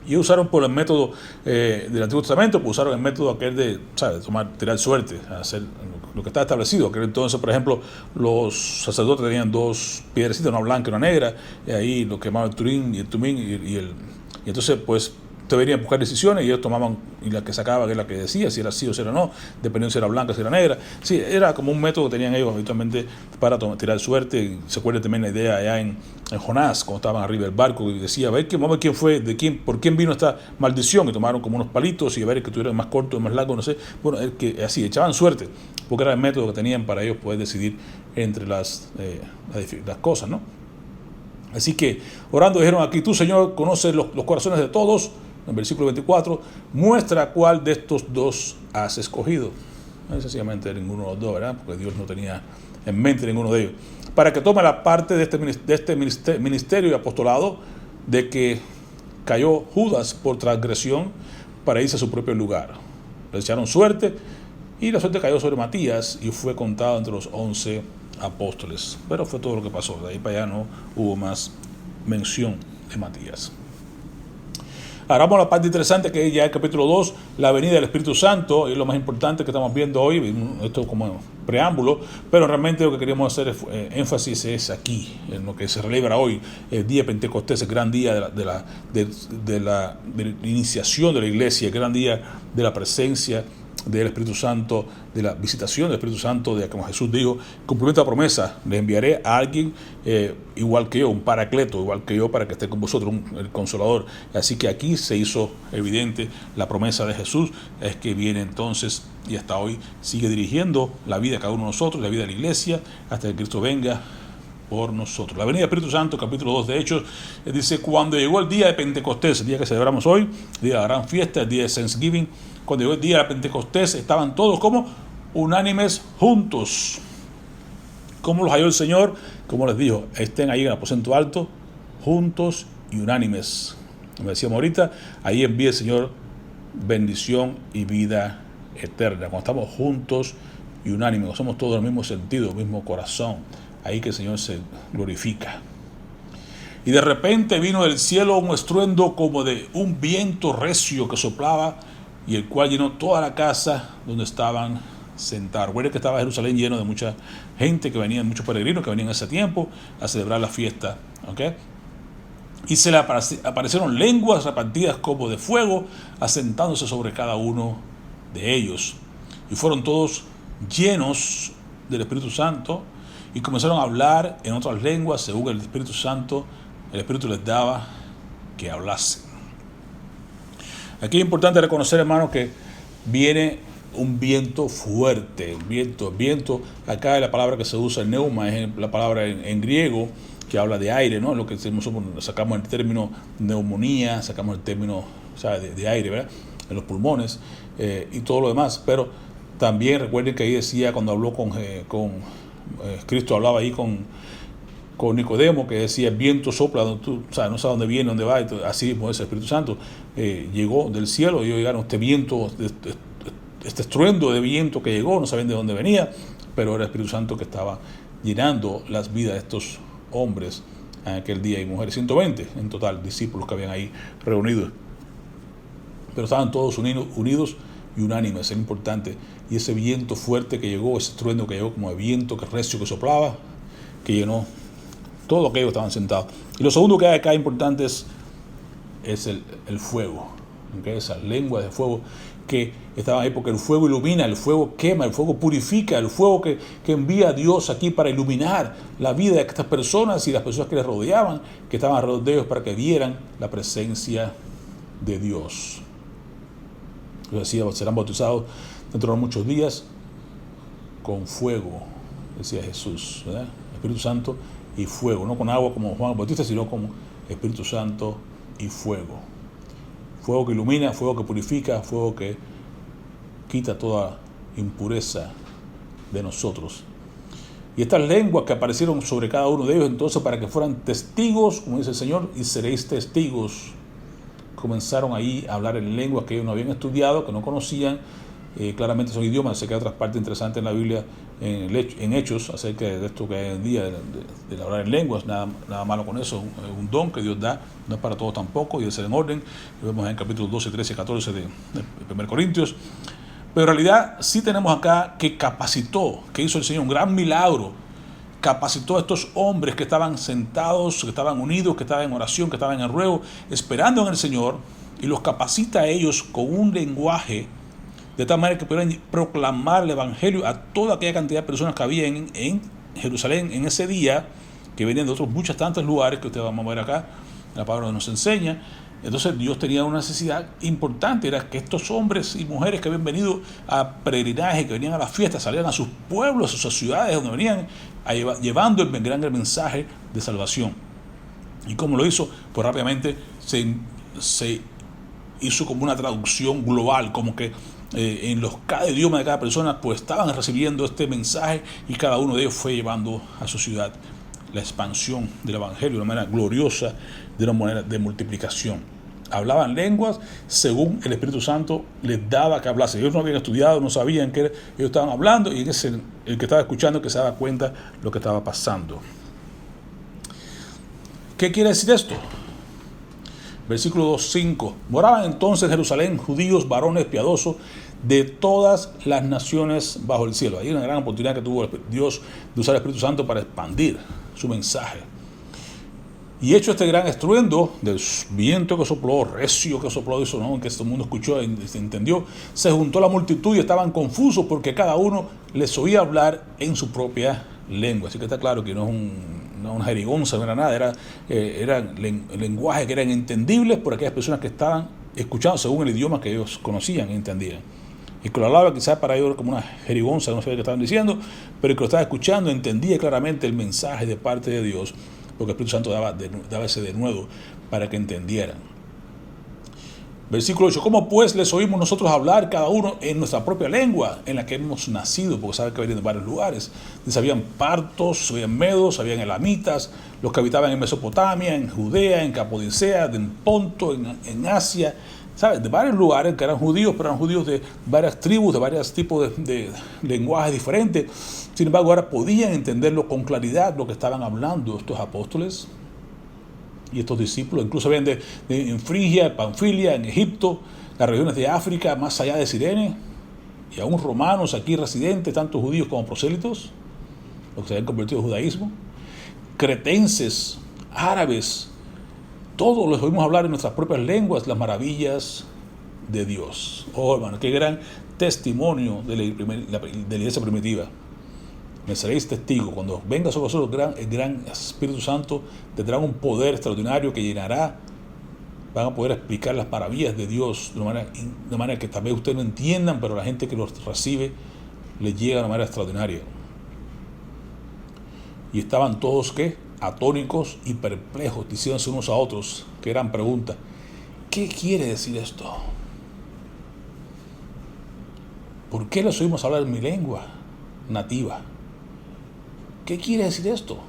Y usaron por el método del Antiguo Testamento, pues usaron el método aquel de, ¿sabes?, tirar suerte, hacer lo que está establecido. Aquel entonces, por ejemplo, los sacerdotes tenían dos piedrecitas, una blanca y una negra, y ahí lo que llamaban el Turín y el Tumín, y entonces, pues, usted venía a buscar decisiones y ellos tomaban, y la que sacaban es la que decía, si era sí o si era no, dependiendo si era blanca, si era negra. Sí, era como un método que tenían ellos habitualmente para tirar suerte. Y se acuerda también la idea allá en Jonás, cuando estaban arriba del barco, y decía, vamos a ver quién fue, por quién vino esta maldición, y tomaron como unos palitos y a ver el que tuviera más corto, más largo, no sé. Bueno, el que así, echaban suerte, porque era el método que tenían para ellos poder decidir entre las cosas, ¿no? Así que orando dijeron aquí, tú Señor conoces los corazones de todos, en el versículo 24, muestra cuál de estos dos has escogido. No es sencillamente ninguno de los dos, ¿verdad? Porque Dios no tenía en mente ninguno de ellos. Para que tome la parte de este ministerio y apostolado de que cayó Judas por transgresión para irse a su propio lugar. Le echaron suerte y la suerte cayó sobre Matías y fue contado entre los 11 apóstoles. Pero fue todo lo que pasó. De ahí para allá no hubo más mención de Matías. Ahora vamos a la parte interesante, que es ya el capítulo 2, la venida del Espíritu Santo, y lo más importante que estamos viendo hoy, esto como preámbulo, pero realmente lo que queríamos hacer énfasis es aquí, en lo que se celebra hoy, el día de Pentecostés, el gran día de la iniciación de la iglesia, el gran día de la presencia del Espíritu Santo, de la visitación del Espíritu Santo, de como Jesús dijo, cumplimiento de la promesa, le enviaré a alguien igual que yo, un paracleto, igual que yo, para que esté con vosotros, el consolador. Así que aquí se hizo evidente la promesa de Jesús, es que viene entonces y hasta hoy sigue dirigiendo la vida de cada uno de nosotros, la vida de la iglesia, hasta que Cristo venga por nosotros. La venida del Espíritu Santo, capítulo 2 de Hechos, dice, cuando llegó el día de Pentecostés, el día que celebramos hoy, el día de la gran fiesta, el día de Thanksgiving, cuando llegó el día de Pentecostés, estaban todos como unánimes juntos. ¿Cómo los halló el Señor? Como les dijo, estén ahí en el aposento alto, juntos y unánimes. Como decíamos ahorita, ahí envía el Señor bendición y vida eterna. Cuando estamos juntos y unánimes, cuando somos todos del mismo sentido, del mismo corazón, ahí que el Señor se glorifica. Y de repente vino del cielo un estruendo como de un viento recio que soplaba, y el cual llenó toda la casa donde estaban sentados. Recuerden que estaba Jerusalén lleno de mucha gente que venían, muchos peregrinos que venían en ese tiempo a celebrar la fiesta. ¿Okay? Y se le aparecieron lenguas repartidas como de fuego, asentándose sobre cada uno de ellos. Y fueron todos llenos del Espíritu Santo y comenzaron a hablar en otras lenguas según el Espíritu Santo, el Espíritu les daba que hablasen. Aquí es importante reconocer, hermanos, que viene un viento fuerte, viento, acá es la palabra que se usa, el neuma, es la palabra en griego que habla de aire, ¿no? Lo que sacamos el término neumonía, sacamos el término, ¿sabe? de aire, ¿verdad? En los pulmones y todo lo demás. Pero también recuerden que ahí decía, cuando habló con Cristo, hablaba ahí con Nicodemo, que decía, el viento sopla, donde tú, no sabes dónde viene, dónde va, así mismo es el Espíritu Santo. Llegó del cielo, y ellos llegaron este viento, este estruendo de viento que llegó, no sabían de dónde venía, pero era el Espíritu Santo que estaba llenando las vidas de estos hombres en aquel día, y mujeres, 120 en total, discípulos que habían ahí reunidos. Pero estaban todos unidos y unánimes, era importante. Y ese viento fuerte que llegó, ese estruendo que llegó como de viento que recio que soplaba, que llenó todo aquellos que estaban sentados. Y lo segundo que hay acá importante es el fuego, ¿okay? Esa lengua de fuego que estaba ahí, porque el fuego ilumina, el fuego quema, el fuego purifica, el fuego que envía a Dios aquí para iluminar la vida de estas personas y las personas que les rodeaban, que estaban alrededor de ellos, para que vieran la presencia de Dios. Yo decía, serán bautizados dentro de muchos días con fuego, decía Jesús, ¿verdad? Espíritu Santo y fuego, no con agua como Juan el Bautista, sino con Espíritu Santo y fuego. Fuego que ilumina, fuego que purifica, fuego que quita toda impureza de nosotros. Y estas lenguas que aparecieron sobre cada uno de ellos, entonces, para que fueran testigos, como dice el Señor, y seréis testigos. Comenzaron ahí a hablar en lenguas que ellos no habían estudiado, que no conocían. Claramente son idiomas. Sé que hay otras partes interesantes en la Biblia, en Hechos, acerca de esto que hay hoy en día, de hablar en lenguas. Nada malo con eso, un don que Dios da, no es para todos tampoco, y de ser en orden. Lo vemos en capítulos 12, 13 y 14 de 1 Corintios. Pero en realidad sí tenemos acá que hizo el Señor un gran milagro. Capacitó a estos hombres que estaban sentados, que estaban unidos, que estaban en oración, que estaban en ruego, esperando en el Señor, y los capacita a ellos con un lenguaje de tal manera que pudieran proclamar el evangelio a toda aquella cantidad de personas que había en Jerusalén en ese día, que venían de otros muchos tantos lugares que ustedes vamos a ver acá, la palabra nos enseña. Entonces Dios tenía una necesidad importante, era que estos hombres y mujeres que habían venido a peregrinaje, que venían a las fiestas, salieran a sus pueblos, a sus ciudades, donde venían llevando el gran mensaje de salvación. ¿Y cómo lo hizo? Pues rápidamente se hizo como una traducción global, como que en cada idioma de cada persona pues estaban recibiendo este mensaje, y cada uno de ellos fue llevando a su ciudad la expansión del evangelio de una manera gloriosa, de una manera de multiplicación. Hablaban lenguas según el Espíritu Santo les daba que hablase. Ellos no habían estudiado, no sabían que ellos estaban hablando, y es el que estaba escuchando que se daba cuenta de lo que estaba pasando. ¿Qué quiere decir esto? Versículo 2:5. Moraban entonces en Jerusalén judíos, varones piadosos de todas las naciones bajo el cielo. Ahí hay una gran oportunidad que tuvo Dios de usar el Espíritu Santo para expandir su mensaje. Y hecho este gran estruendo del viento que sopló, recio que sopló, eso, ¿no?, que todo el mundo escuchó y se entendió, se juntó la multitud y estaban confusos porque cada uno les oía hablar en su propia lengua. Así que está claro que no es una jerigonza, no era nada, eran lenguajes que eran entendibles por aquellas personas que estaban escuchando según el idioma que ellos conocían y entendían. Y que lo hablaba quizás para ellos como una jerigonza, no sabía qué estaban diciendo, pero el que lo estaba escuchando entendía claramente el mensaje de parte de Dios, porque el Espíritu Santo daba ese denuedo para que entendieran. Versículo 8. ¿Cómo pues les oímos nosotros hablar cada uno en nuestra propia lengua en la que hemos nacido? Porque saben que venían de varios lugares. Dice, habían partos, habían medos, habían elamitas, los que habitaban en Mesopotamia, en Judea, en Capodicea, en Ponto, en Asia, ¿sabes? De varios lugares que eran judíos, pero eran judíos de varias tribus, de varios tipos de lenguajes diferentes. Sin embargo, ahora podían entenderlo con claridad lo que estaban hablando estos apóstoles y estos discípulos. Incluso habían en Frigia, Panfilia, en Egipto, las regiones de África, más allá de Cirene, y aún romanos aquí residentes, tanto judíos como prosélitos, los que se habían convertido al judaísmo, cretenses, árabes, todos los oímos hablar en nuestras propias lenguas las maravillas de Dios. Oh, hermano, qué gran testimonio de la iglesia primitiva. Me seréis testigo. Cuando venga sobre vosotros el gran Espíritu Santo, tendrán un poder extraordinario que llenará. Van a poder explicar las maravillas de Dios de manera que tal vez ustedes no entiendan, pero la gente que los recibe les llega de una manera extraordinaria. Y estaban todos, ¿qué?, atónicos y perplejos, diciéndose unos a otros, que eran preguntas. ¿Qué quiere decir esto? ¿Por qué les oímos hablar en mi lengua nativa? ¿Qué quiere decir esto?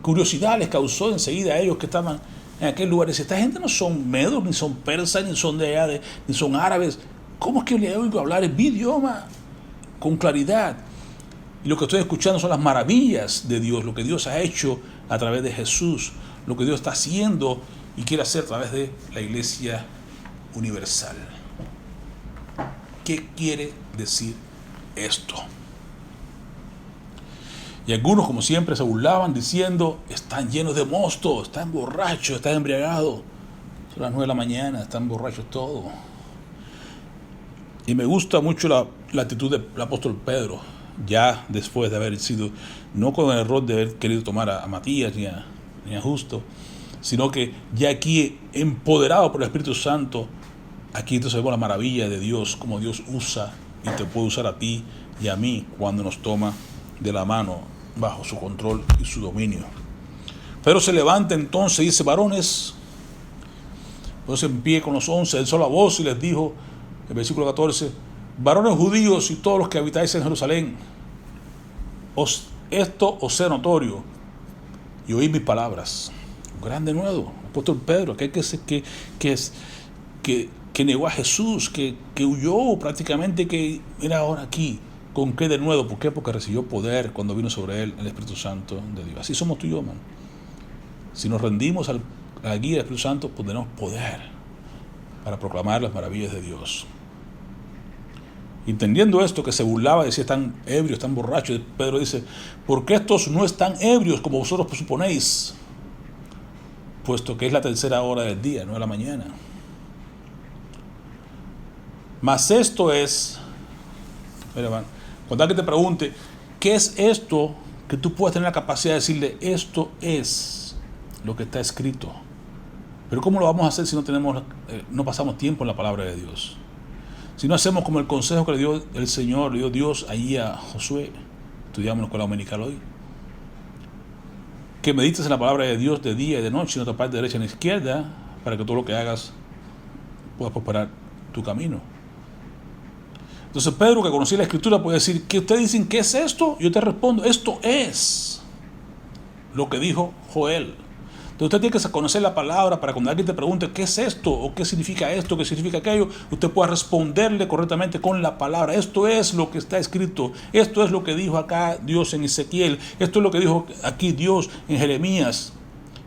Curiosidad les causó enseguida a ellos que estaban en aquel lugar. Dice, esta gente no son medos, ni son persas, ni son de allá, ni son árabes. ¿Cómo es que le oigo hablar en mi idioma con claridad? Y lo que estoy escuchando son las maravillas de Dios, lo que Dios ha hecho a través de Jesús, lo que Dios está haciendo y quiere hacer a través de la Iglesia Universal. ¿Qué quiere decir esto? Y algunos, como siempre, se burlaban diciendo, están llenos de mosto, están borrachos, están embriagados. Son las 9 de la mañana, están borrachos todos. Y me gusta mucho la actitud del apóstol Pedro, ya después de haber sido, no con el error de haber querido tomar a Matías ni a Justo, sino que ya aquí, empoderado por el Espíritu Santo, aquí entonces vemos la maravilla de Dios, como Dios usa y te puede usar a ti y a mí cuando nos toma de la mano bajo su control y su dominio. Pero se levanta entonces y dice, varones, entonces en pie con los 11, alzó la voz y les dijo, el versículo 14, varones judíos y todos los que habitáis en Jerusalén, esto os sea notorio y oíd mis palabras. Un gran denuedo, apóstol Pedro, que negó a Jesús, que huyó prácticamente, que era ahora aquí. ¿Con qué denuedo? ¿Por qué? Porque recibió poder cuando vino sobre él el Espíritu Santo de Dios. Así somos tú y yo, man. Si nos rendimos a la guía del Espíritu Santo, pues tenemos poder para proclamar las maravillas de Dios. Entendiendo esto, que se burlaba, decía, están ebrios, están borrachos, Pedro dice, ¿por qué estos no están ebrios como vosotros suponéis? Puesto que es la tercera hora del día, no de la mañana. Mas esto es, mira, hermano, cuando alguien te pregunte, ¿qué es esto? Que tú puedas tener la capacidad de decirle, esto es lo que está escrito. Pero ¿cómo lo vamos a hacer si no pasamos tiempo en la palabra de Dios? Si no hacemos como el consejo que le dio el Señor, le dio Dios ahí a Josué. Estudiamos en la escuela dominical hoy. Que medites en la palabra de Dios de día y de noche, no te apartes de derecha ni izquierda, para que todo lo que hagas pueda prosperar tu camino. Entonces Pedro, que conocía la Escritura, puede decir, ¿qué ustedes dicen? ¿Qué es esto? Yo te respondo, esto es lo que dijo Joel. Entonces usted tiene que conocer la palabra para cuando alguien te pregunte ¿qué es esto? ¿O qué significa esto? ¿Qué significa aquello? Usted pueda responderle correctamente con la palabra. Esto es lo que está escrito. Esto es lo que dijo acá Dios en Ezequiel. Esto es lo que dijo aquí Dios en Jeremías.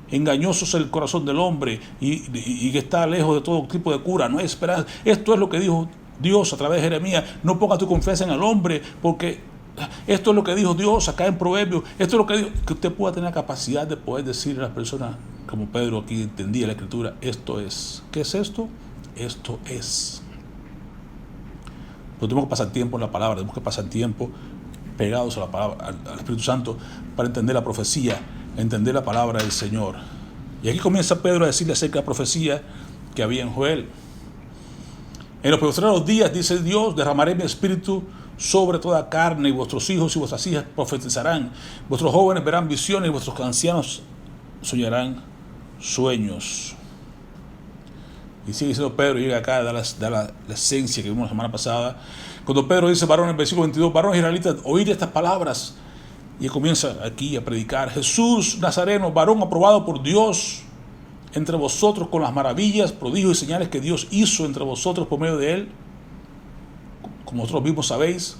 Engañoso es el corazón del hombre y que está lejos de todo tipo de cura. No hay esperanza. Esto es lo que dijo Dios a través de Jeremías. No pongas tu confianza en el hombre, porque esto es lo que dijo Dios acá en Proverbios. Esto es lo que dijo, que usted pueda tener la capacidad de poder decirle a las personas, como Pedro aquí entendía la Escritura, esto es. ¿Qué es esto? Esto es. Pero tenemos que pasar tiempo en la palabra, tenemos que pasar tiempo pegados a la palabra, al Espíritu Santo, para entender la profecía, entender la palabra del Señor. Y aquí comienza Pedro a decirle acerca de la profecía que había en Joel. En los postreros días, dice Dios, derramaré mi espíritu sobre toda carne, y vuestros hijos y vuestras hijas profetizarán, vuestros jóvenes verán visiones y vuestros ancianos soñarán sueños. Y sigue diciendo Pedro, llega acá, da la esencia que vimos la semana pasada. Cuando Pedro dice, varón, en el versículo 22, varones israelitas, oíd estas palabras. Y comienza aquí a predicar, Jesús Nazareno, varón aprobado por Dios entre vosotros con las maravillas, prodigios y señales que Dios hizo entre vosotros por medio de él, como vosotros mismos sabéis,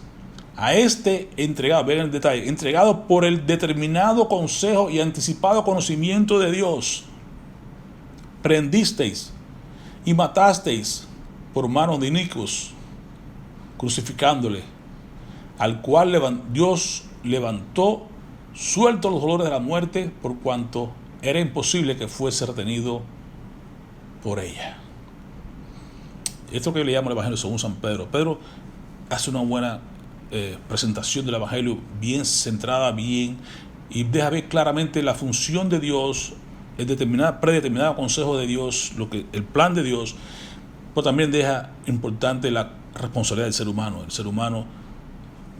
a este entregado, vean el detalle, entregado por el determinado consejo y anticipado conocimiento de Dios, prendisteis y matasteis por manos de inicuos, crucificándole, al cual Dios levantó, suelto los dolores de la muerte, por cuanto era imposible que fuese retenido por ella. Esto es lo que yo le llamo el Evangelio según San Pedro. Pedro hace una buena presentación del Evangelio, bien centrada, bien, y deja ver claramente la función de Dios, el predeterminado consejo de Dios, el plan de Dios, pero también deja importante la responsabilidad del ser humano. El ser humano,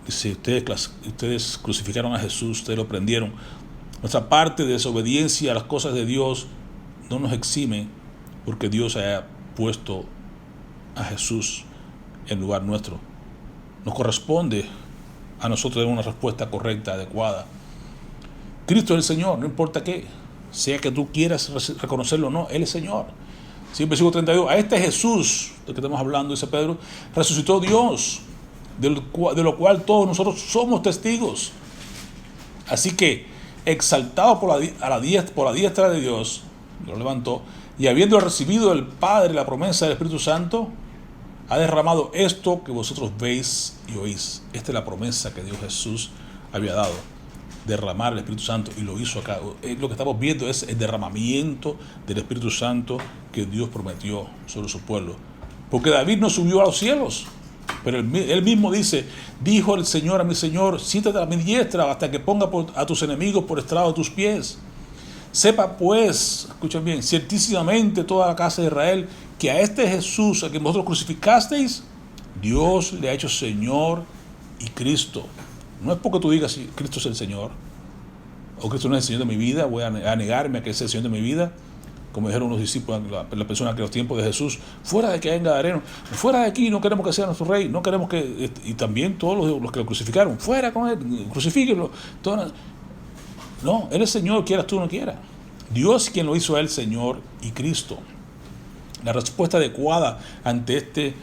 si ustedes crucificaron a Jesús, ustedes lo prendieron. Nuestra parte de desobediencia a las cosas de Dios no nos exime, porque Dios haya puesto a Jesús en lugar nuestro. Nos corresponde a nosotros dar una respuesta correcta, adecuada. Cristo es el Señor, no importa qué, sea que tú quieras reconocerlo o no, Él es Señor. Sí, versículo 32, a este Jesús del que estamos hablando, dice Pedro, resucitó Dios, de lo cual todos nosotros somos testigos. Así que, exaltado por la diestra de Dios, lo levantó, y habiendo recibido del Padre la promesa del Espíritu Santo, ha derramado esto que vosotros veis y oís. Esta es la promesa que Dios Jesús había dado, derramar el Espíritu Santo, y lo hizo acá. Lo que estamos viendo es el derramamiento del Espíritu Santo que Dios prometió sobre su pueblo. Porque David no subió a los cielos, pero él mismo dice, dijo el Señor a mi Señor, siéntate a mi diestra hasta que ponga a tus enemigos por estrado de tus pies. Sepa pues, escuchen bien, ciertísimamente toda la casa de Israel, que a este Jesús, a quien vosotros crucificasteis, Dios le ha hecho Señor y Cristo. No es porque tú digas si Cristo es el Señor, o Cristo no es el Señor de mi vida, voy a negarme a que sea el Señor de mi vida, como dijeron los discípulos, la persona que en los tiempos de Jesús, fuera de que hay en Gadareno, fuera de aquí, no queremos que sea nuestro rey, no queremos que, y también todos los que lo crucificaron, fuera con él, crucifíquenlo. No, Él es Señor, quieras tú o no quieras. Dios quien lo hizo a Él Señor y Cristo. La respuesta adecuada ante este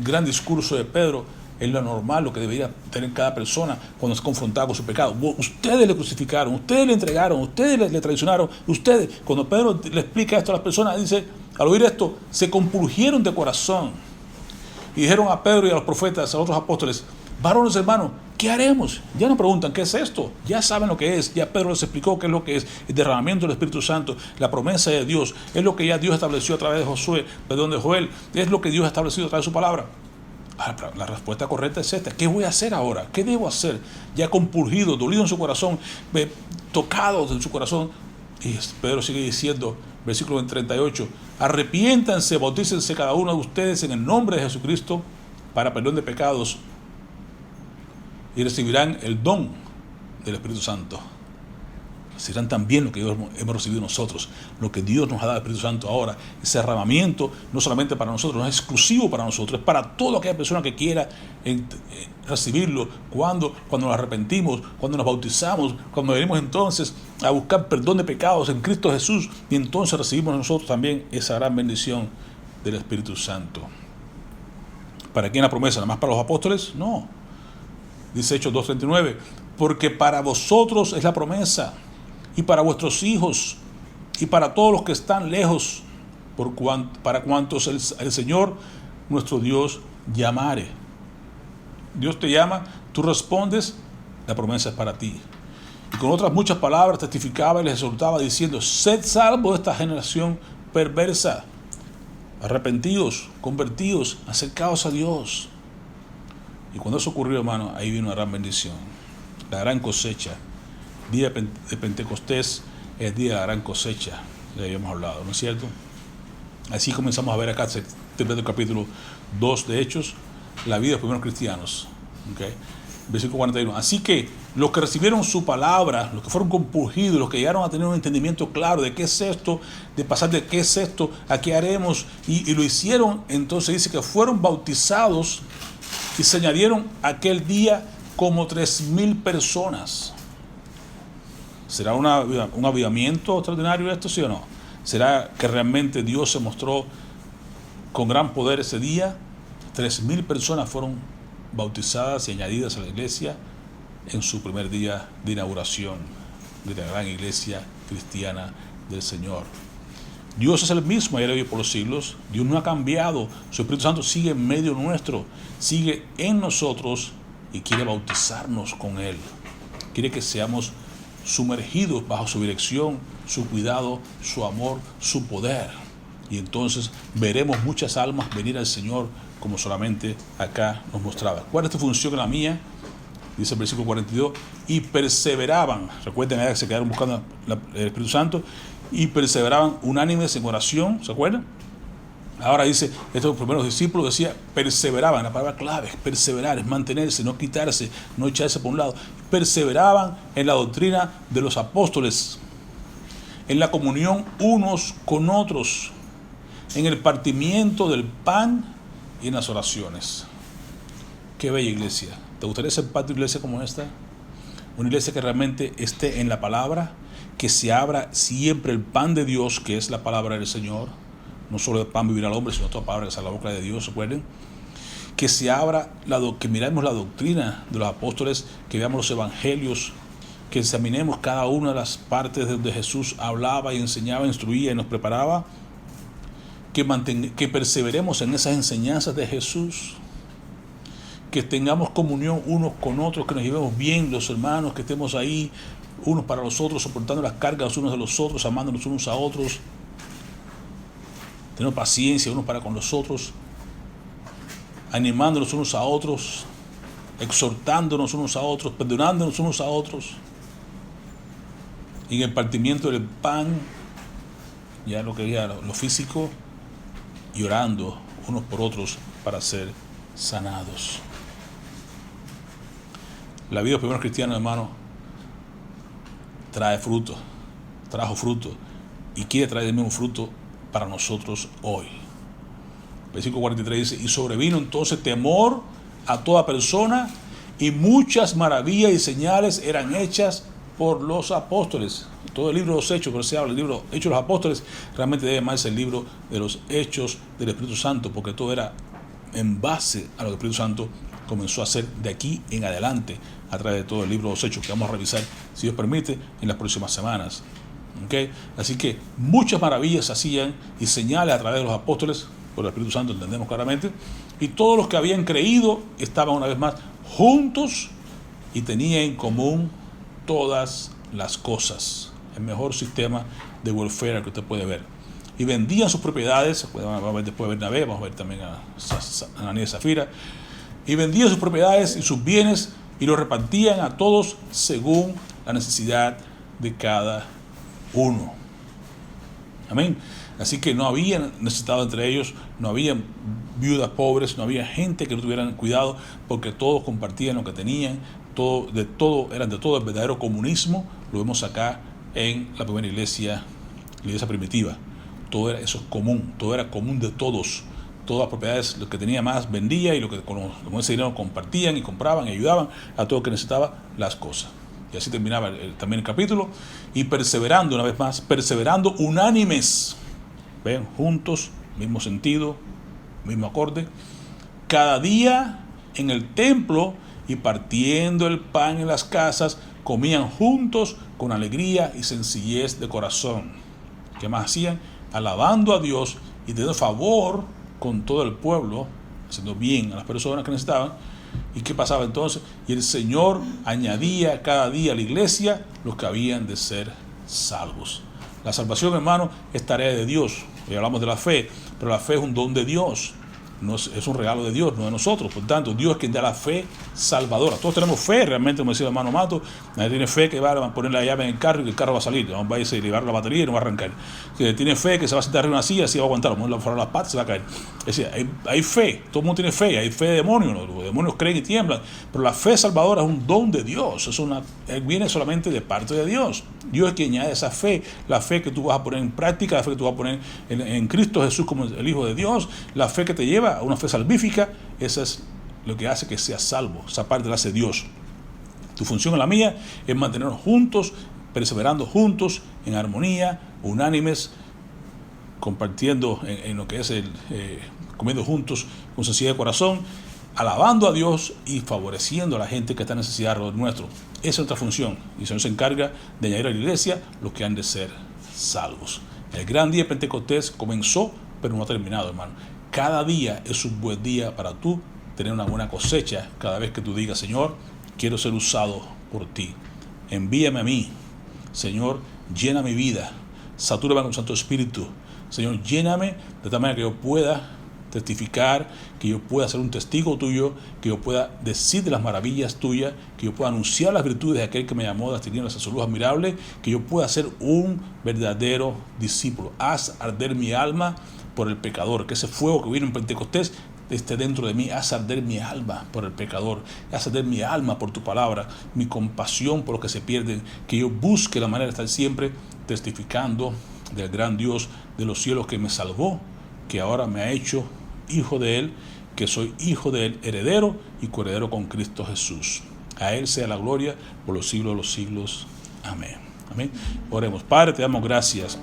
gran discurso de Pedro es lo normal, lo que debería tener cada persona cuando es confrontada con su pecado. Ustedes le crucificaron, ustedes le entregaron, ustedes le traicionaron, ustedes. Cuando Pedro le explica esto a las personas, dice, al oír esto, se compurgieron de corazón y dijeron a Pedro y a los profetas, a los otros apóstoles, varones hermanos, ¿qué haremos? Ya no preguntan qué es esto, ya saben lo que es, ya Pedro les explicó qué es lo que es el derramamiento del Espíritu Santo, la promesa de Dios, es lo que ya Dios estableció a través de Joel, es lo que Dios ha establecido a través de su palabra. La respuesta correcta es esta. ¿Qué voy a hacer ahora? ¿Qué debo hacer? Ya compurgido, dolido en su corazón, tocado en su corazón. Y Pedro sigue diciendo, versículo 38, arrepiéntanse, bautícense cada uno de ustedes en el nombre de Jesucristo para perdón de pecados y recibirán el don del Espíritu Santo. Serán también lo que hemos recibido nosotros, lo que Dios nos ha dado el Espíritu Santo ahora. Ese derramamiento no solamente para nosotros, no es exclusivo para nosotros, es para toda aquella persona que quiera recibirlo. Cuando nos arrepentimos, cuando nos bautizamos, cuando venimos entonces a buscar perdón de pecados en Cristo Jesús, y entonces recibimos nosotros también esa gran bendición del Espíritu Santo. ¿Para quién la promesa? ¿Nada más para los apóstoles? No. Dice Hechos 2:39, porque para vosotros es la promesa, y para vuestros hijos, y para todos los que están lejos, para cuantos el Señor, nuestro Dios, llamare. Dios te llama, tú respondes, la promesa es para ti. Y con otras muchas palabras testificaba y les exhortaba diciendo, sed salvos de esta generación perversa, arrepentidos, convertidos, acercados a Dios. Y cuando eso ocurrió, hermano, ahí vino una gran bendición, la gran cosecha. Día de Pentecostés es el día de la gran cosecha, le habíamos hablado, ¿no es cierto? Así comenzamos a ver acá, el capítulo 2 de Hechos, la vida de los primeros cristianos. ¿Okay? Versículo 41. Así que los que recibieron su palabra, los que fueron compurgidos, los que llegaron a tener un entendimiento claro de qué es esto, de pasar de qué es esto, a qué haremos, y lo hicieron, entonces dice que fueron bautizados y se añadieron aquel día como 3,000 personas. ¿Será un avivamiento extraordinario esto, sí o no? ¿Será que realmente Dios se mostró con gran poder ese día? 3,000 personas fueron bautizadas y añadidas a la iglesia en su primer día de inauguración de la gran iglesia cristiana del Señor. Dios es el mismo ayer y hoy por los siglos. Dios no ha cambiado. Su Espíritu Santo sigue en medio nuestro, sigue en nosotros y quiere bautizarnos con Él. Quiere que seamos sumergidos bajo su dirección, su cuidado, su amor, su poder. Y entonces veremos muchas almas venir al Señor como solamente acá nos mostraba. ¿Cuál es tu función y la mía? Dice el versículo 42, y perseveraban. Recuerden que se quedaron buscando el Espíritu Santo y perseveraban unánimes en oración, ¿se acuerdan? Ahora dice, estos primeros discípulos decía, perseveraban, la palabra clave es perseverar, es mantenerse, no quitarse, no echarse por un lado. Perseveraban en la doctrina de los apóstoles, en la comunión unos con otros, en el partimiento del pan y en las oraciones. Qué bella iglesia. ¿Te gustaría ser parte de una iglesia como esta? Una iglesia que realmente esté en la palabra, que se abra siempre el pan de Dios, que es la palabra del Señor. No solo de pan vivirá el hombre, sino toda palabra que sale de la boca de Dios, ¿recuerden? Que se abra, que miremos la doctrina de los apóstoles, que veamos los evangelios, que examinemos cada una de las partes donde Jesús hablaba y enseñaba, instruía y nos preparaba, que perseveremos en esas enseñanzas de Jesús, que tengamos comunión unos con otros, que nos llevemos bien los hermanos, que estemos ahí unos para los otros, soportando las cargas los unos de los otros, amándonos unos a otros, teniendo paciencia unos para con los otros, animándonos unos a otros, exhortándonos unos a otros, perdonándonos unos a otros, y en el partimiento del pan, ya lo que ya lo físico, y orando unos por otros para ser sanados. La vida de los primeros cristianos, hermano, trajo fruto, y quiere traer el mismo fruto para nosotros hoy. Versículo 43 dice, y sobrevino entonces temor a toda persona, y muchas maravillas y señales eran hechas por los apóstoles. Todo el libro de los Hechos, pero se habla del libro Hechos de los Apóstoles, realmente debe llamarse el libro de los Hechos del Espíritu Santo, porque todo era en base a lo que el Espíritu Santo comenzó a hacer de aquí en adelante, a través de todo el libro de los Hechos, que vamos a revisar, si Dios permite, en las próximas semanas. ¿Okay? Así que muchas maravillas se hacían y señales a través de los apóstoles, por el Espíritu Santo entendemos claramente, y todos los que habían creído estaban una vez más juntos y tenían en común todas las cosas. El mejor sistema de welfare que usted puede ver. Y vendían sus propiedades, vamos a ver después de Bernabé, vamos a ver también a Ananías y Zafira, y vendían sus propiedades y sus bienes y los repartían a todos según la necesidad de cada uno. Amén. Así que no había necesitado entre ellos, no había viudas pobres, no había gente que no tuvieran cuidado, porque todos compartían lo que tenían, eran de todo el verdadero comunismo. Lo vemos acá en la primera iglesia primitiva. Todo eso es común, todo era común de todos. Todas las propiedades, lo que tenía más vendía, y lo que con ese dinero compartían y compraban y ayudaban a todo el que necesitaba las cosas. Y así terminaba también el capítulo. Y perseverando, una vez más, perseverando unánimes. Ven, juntos, mismo sentido, mismo acorde. Cada día en el templo y partiendo el pan en las casas, comían juntos con alegría y sencillez de corazón. ¿Qué más hacían? Alabando a Dios y teniendo favor con todo el pueblo, haciendo bien a las personas que necesitaban. ¿Y qué pasaba entonces? Y el Señor añadía cada día a la iglesia los que habían de ser salvos. La salvación, hermano, es tarea de Dios. Hoy hablamos de la fe, pero la fe es un don de Dios. No es un regalo de Dios, no de nosotros. Por tanto, Dios es quien da la fe salvadora. Todos tenemos fe, realmente, como decía el hermano Mato. Nadie tiene fe que va a poner la llave en el carro y que el carro va a salir. No va a irse a llevar la batería y no va a arrancar. Que tiene fe que se va a sentar en una silla, así va a aguantar. Vamos a poner las patas, se va a caer. Es decir, hay fe. Todo el mundo tiene fe. Hay fe de demonios. Los demonios creen y tiemblan. Pero la fe salvadora es un don de Dios. Viene solamente de parte de Dios. Dios es quien añade esa fe. La fe que tú vas a poner en práctica, la fe que tú vas a poner en Cristo Jesús como el Hijo de Dios. La fe que te lleva a una fe salvífica, esa es lo que hace que seas salvo. Esa parte la hace Dios. Tu función y la mía es mantenernos juntos, perseverando juntos, en armonía, unánimes, compartiendo en lo que es comiendo juntos con sencillez de corazón, alabando a Dios y favoreciendo a la gente que está en necesidad alrededor nuestro. Esa es nuestra función. Y el Señor se encarga de añadir a la iglesia los que han de ser salvos. El gran día de Pentecostés comenzó, pero no ha terminado, hermano. Cada día es un buen día para tú tener una buena cosecha. Cada vez que tú digas, Señor, quiero ser usado por ti. Envíame a mí. Señor, llena mi vida. Satúrame con Santo Espíritu. Señor, lléname de tal manera que yo pueda testificar, que yo pueda ser un testigo tuyo, que yo pueda decir de las maravillas tuyas, que yo pueda anunciar las virtudes de aquel que me llamó de las tinieblas a su luz admirable, que yo pueda ser un verdadero discípulo. Haz arder mi alma por el pecador, que ese fuego que vino en Pentecostés esté dentro de mí. Haz arder mi alma por el pecador, haz arder mi alma por tu palabra, mi compasión por los que se pierden, que yo busque la manera de estar siempre testificando del gran Dios de los cielos que me salvó, que ahora me ha hecho hijo de Él, que soy hijo de Él, heredero y coheredero con Cristo Jesús. A Él sea la gloria por los siglos de los siglos. Amén. Amén. Oremos. Padre, te damos gracias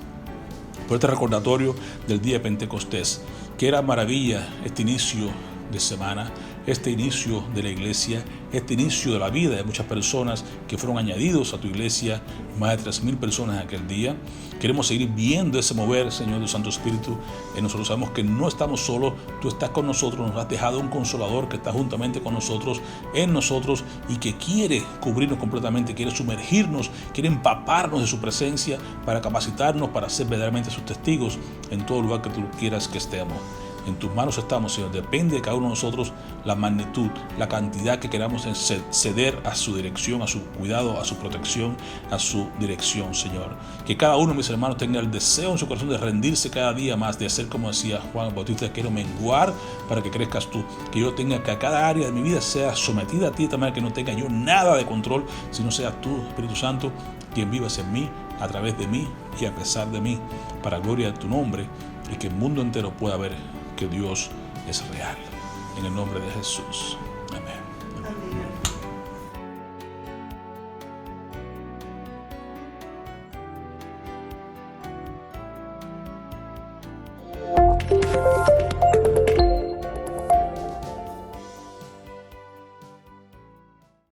por este recordatorio del día de Pentecostés. Que era maravilla este inicio de semana, este inicio de la iglesia, este inicio de la vida de muchas personas que fueron añadidos a tu iglesia, más de 3,000 personas en aquel día. Queremos seguir viendo ese mover, Señor, del Santo Espíritu. Nosotros sabemos que no estamos solos, tú estás con nosotros, nos has dejado un consolador que está juntamente con nosotros, en nosotros, y que quiere cubrirnos completamente, quiere sumergirnos, quiere empaparnos de su presencia para capacitarnos, para ser verdaderamente sus testigos en todo lugar que tú quieras que estemos. En tus manos estamos, Señor. Depende de cada uno de nosotros la magnitud, la cantidad que queramos ceder a su dirección, a su cuidado, a su protección, a su dirección, Señor. Que cada uno de mis hermanos tenga el deseo en su corazón de rendirse cada día más, de hacer como decía Juan Bautista, quiero menguar para que crezcas tú. Que yo tenga que cada área de mi vida sea sometida a ti, de tal manera que no tenga yo nada de control, sino sea tú, Espíritu Santo, quien vivas en mí, a través de mí y a pesar de mí, para gloria de tu nombre, y que el mundo entero pueda ver que Dios es real. En el nombre de Jesús. Amén. Amén.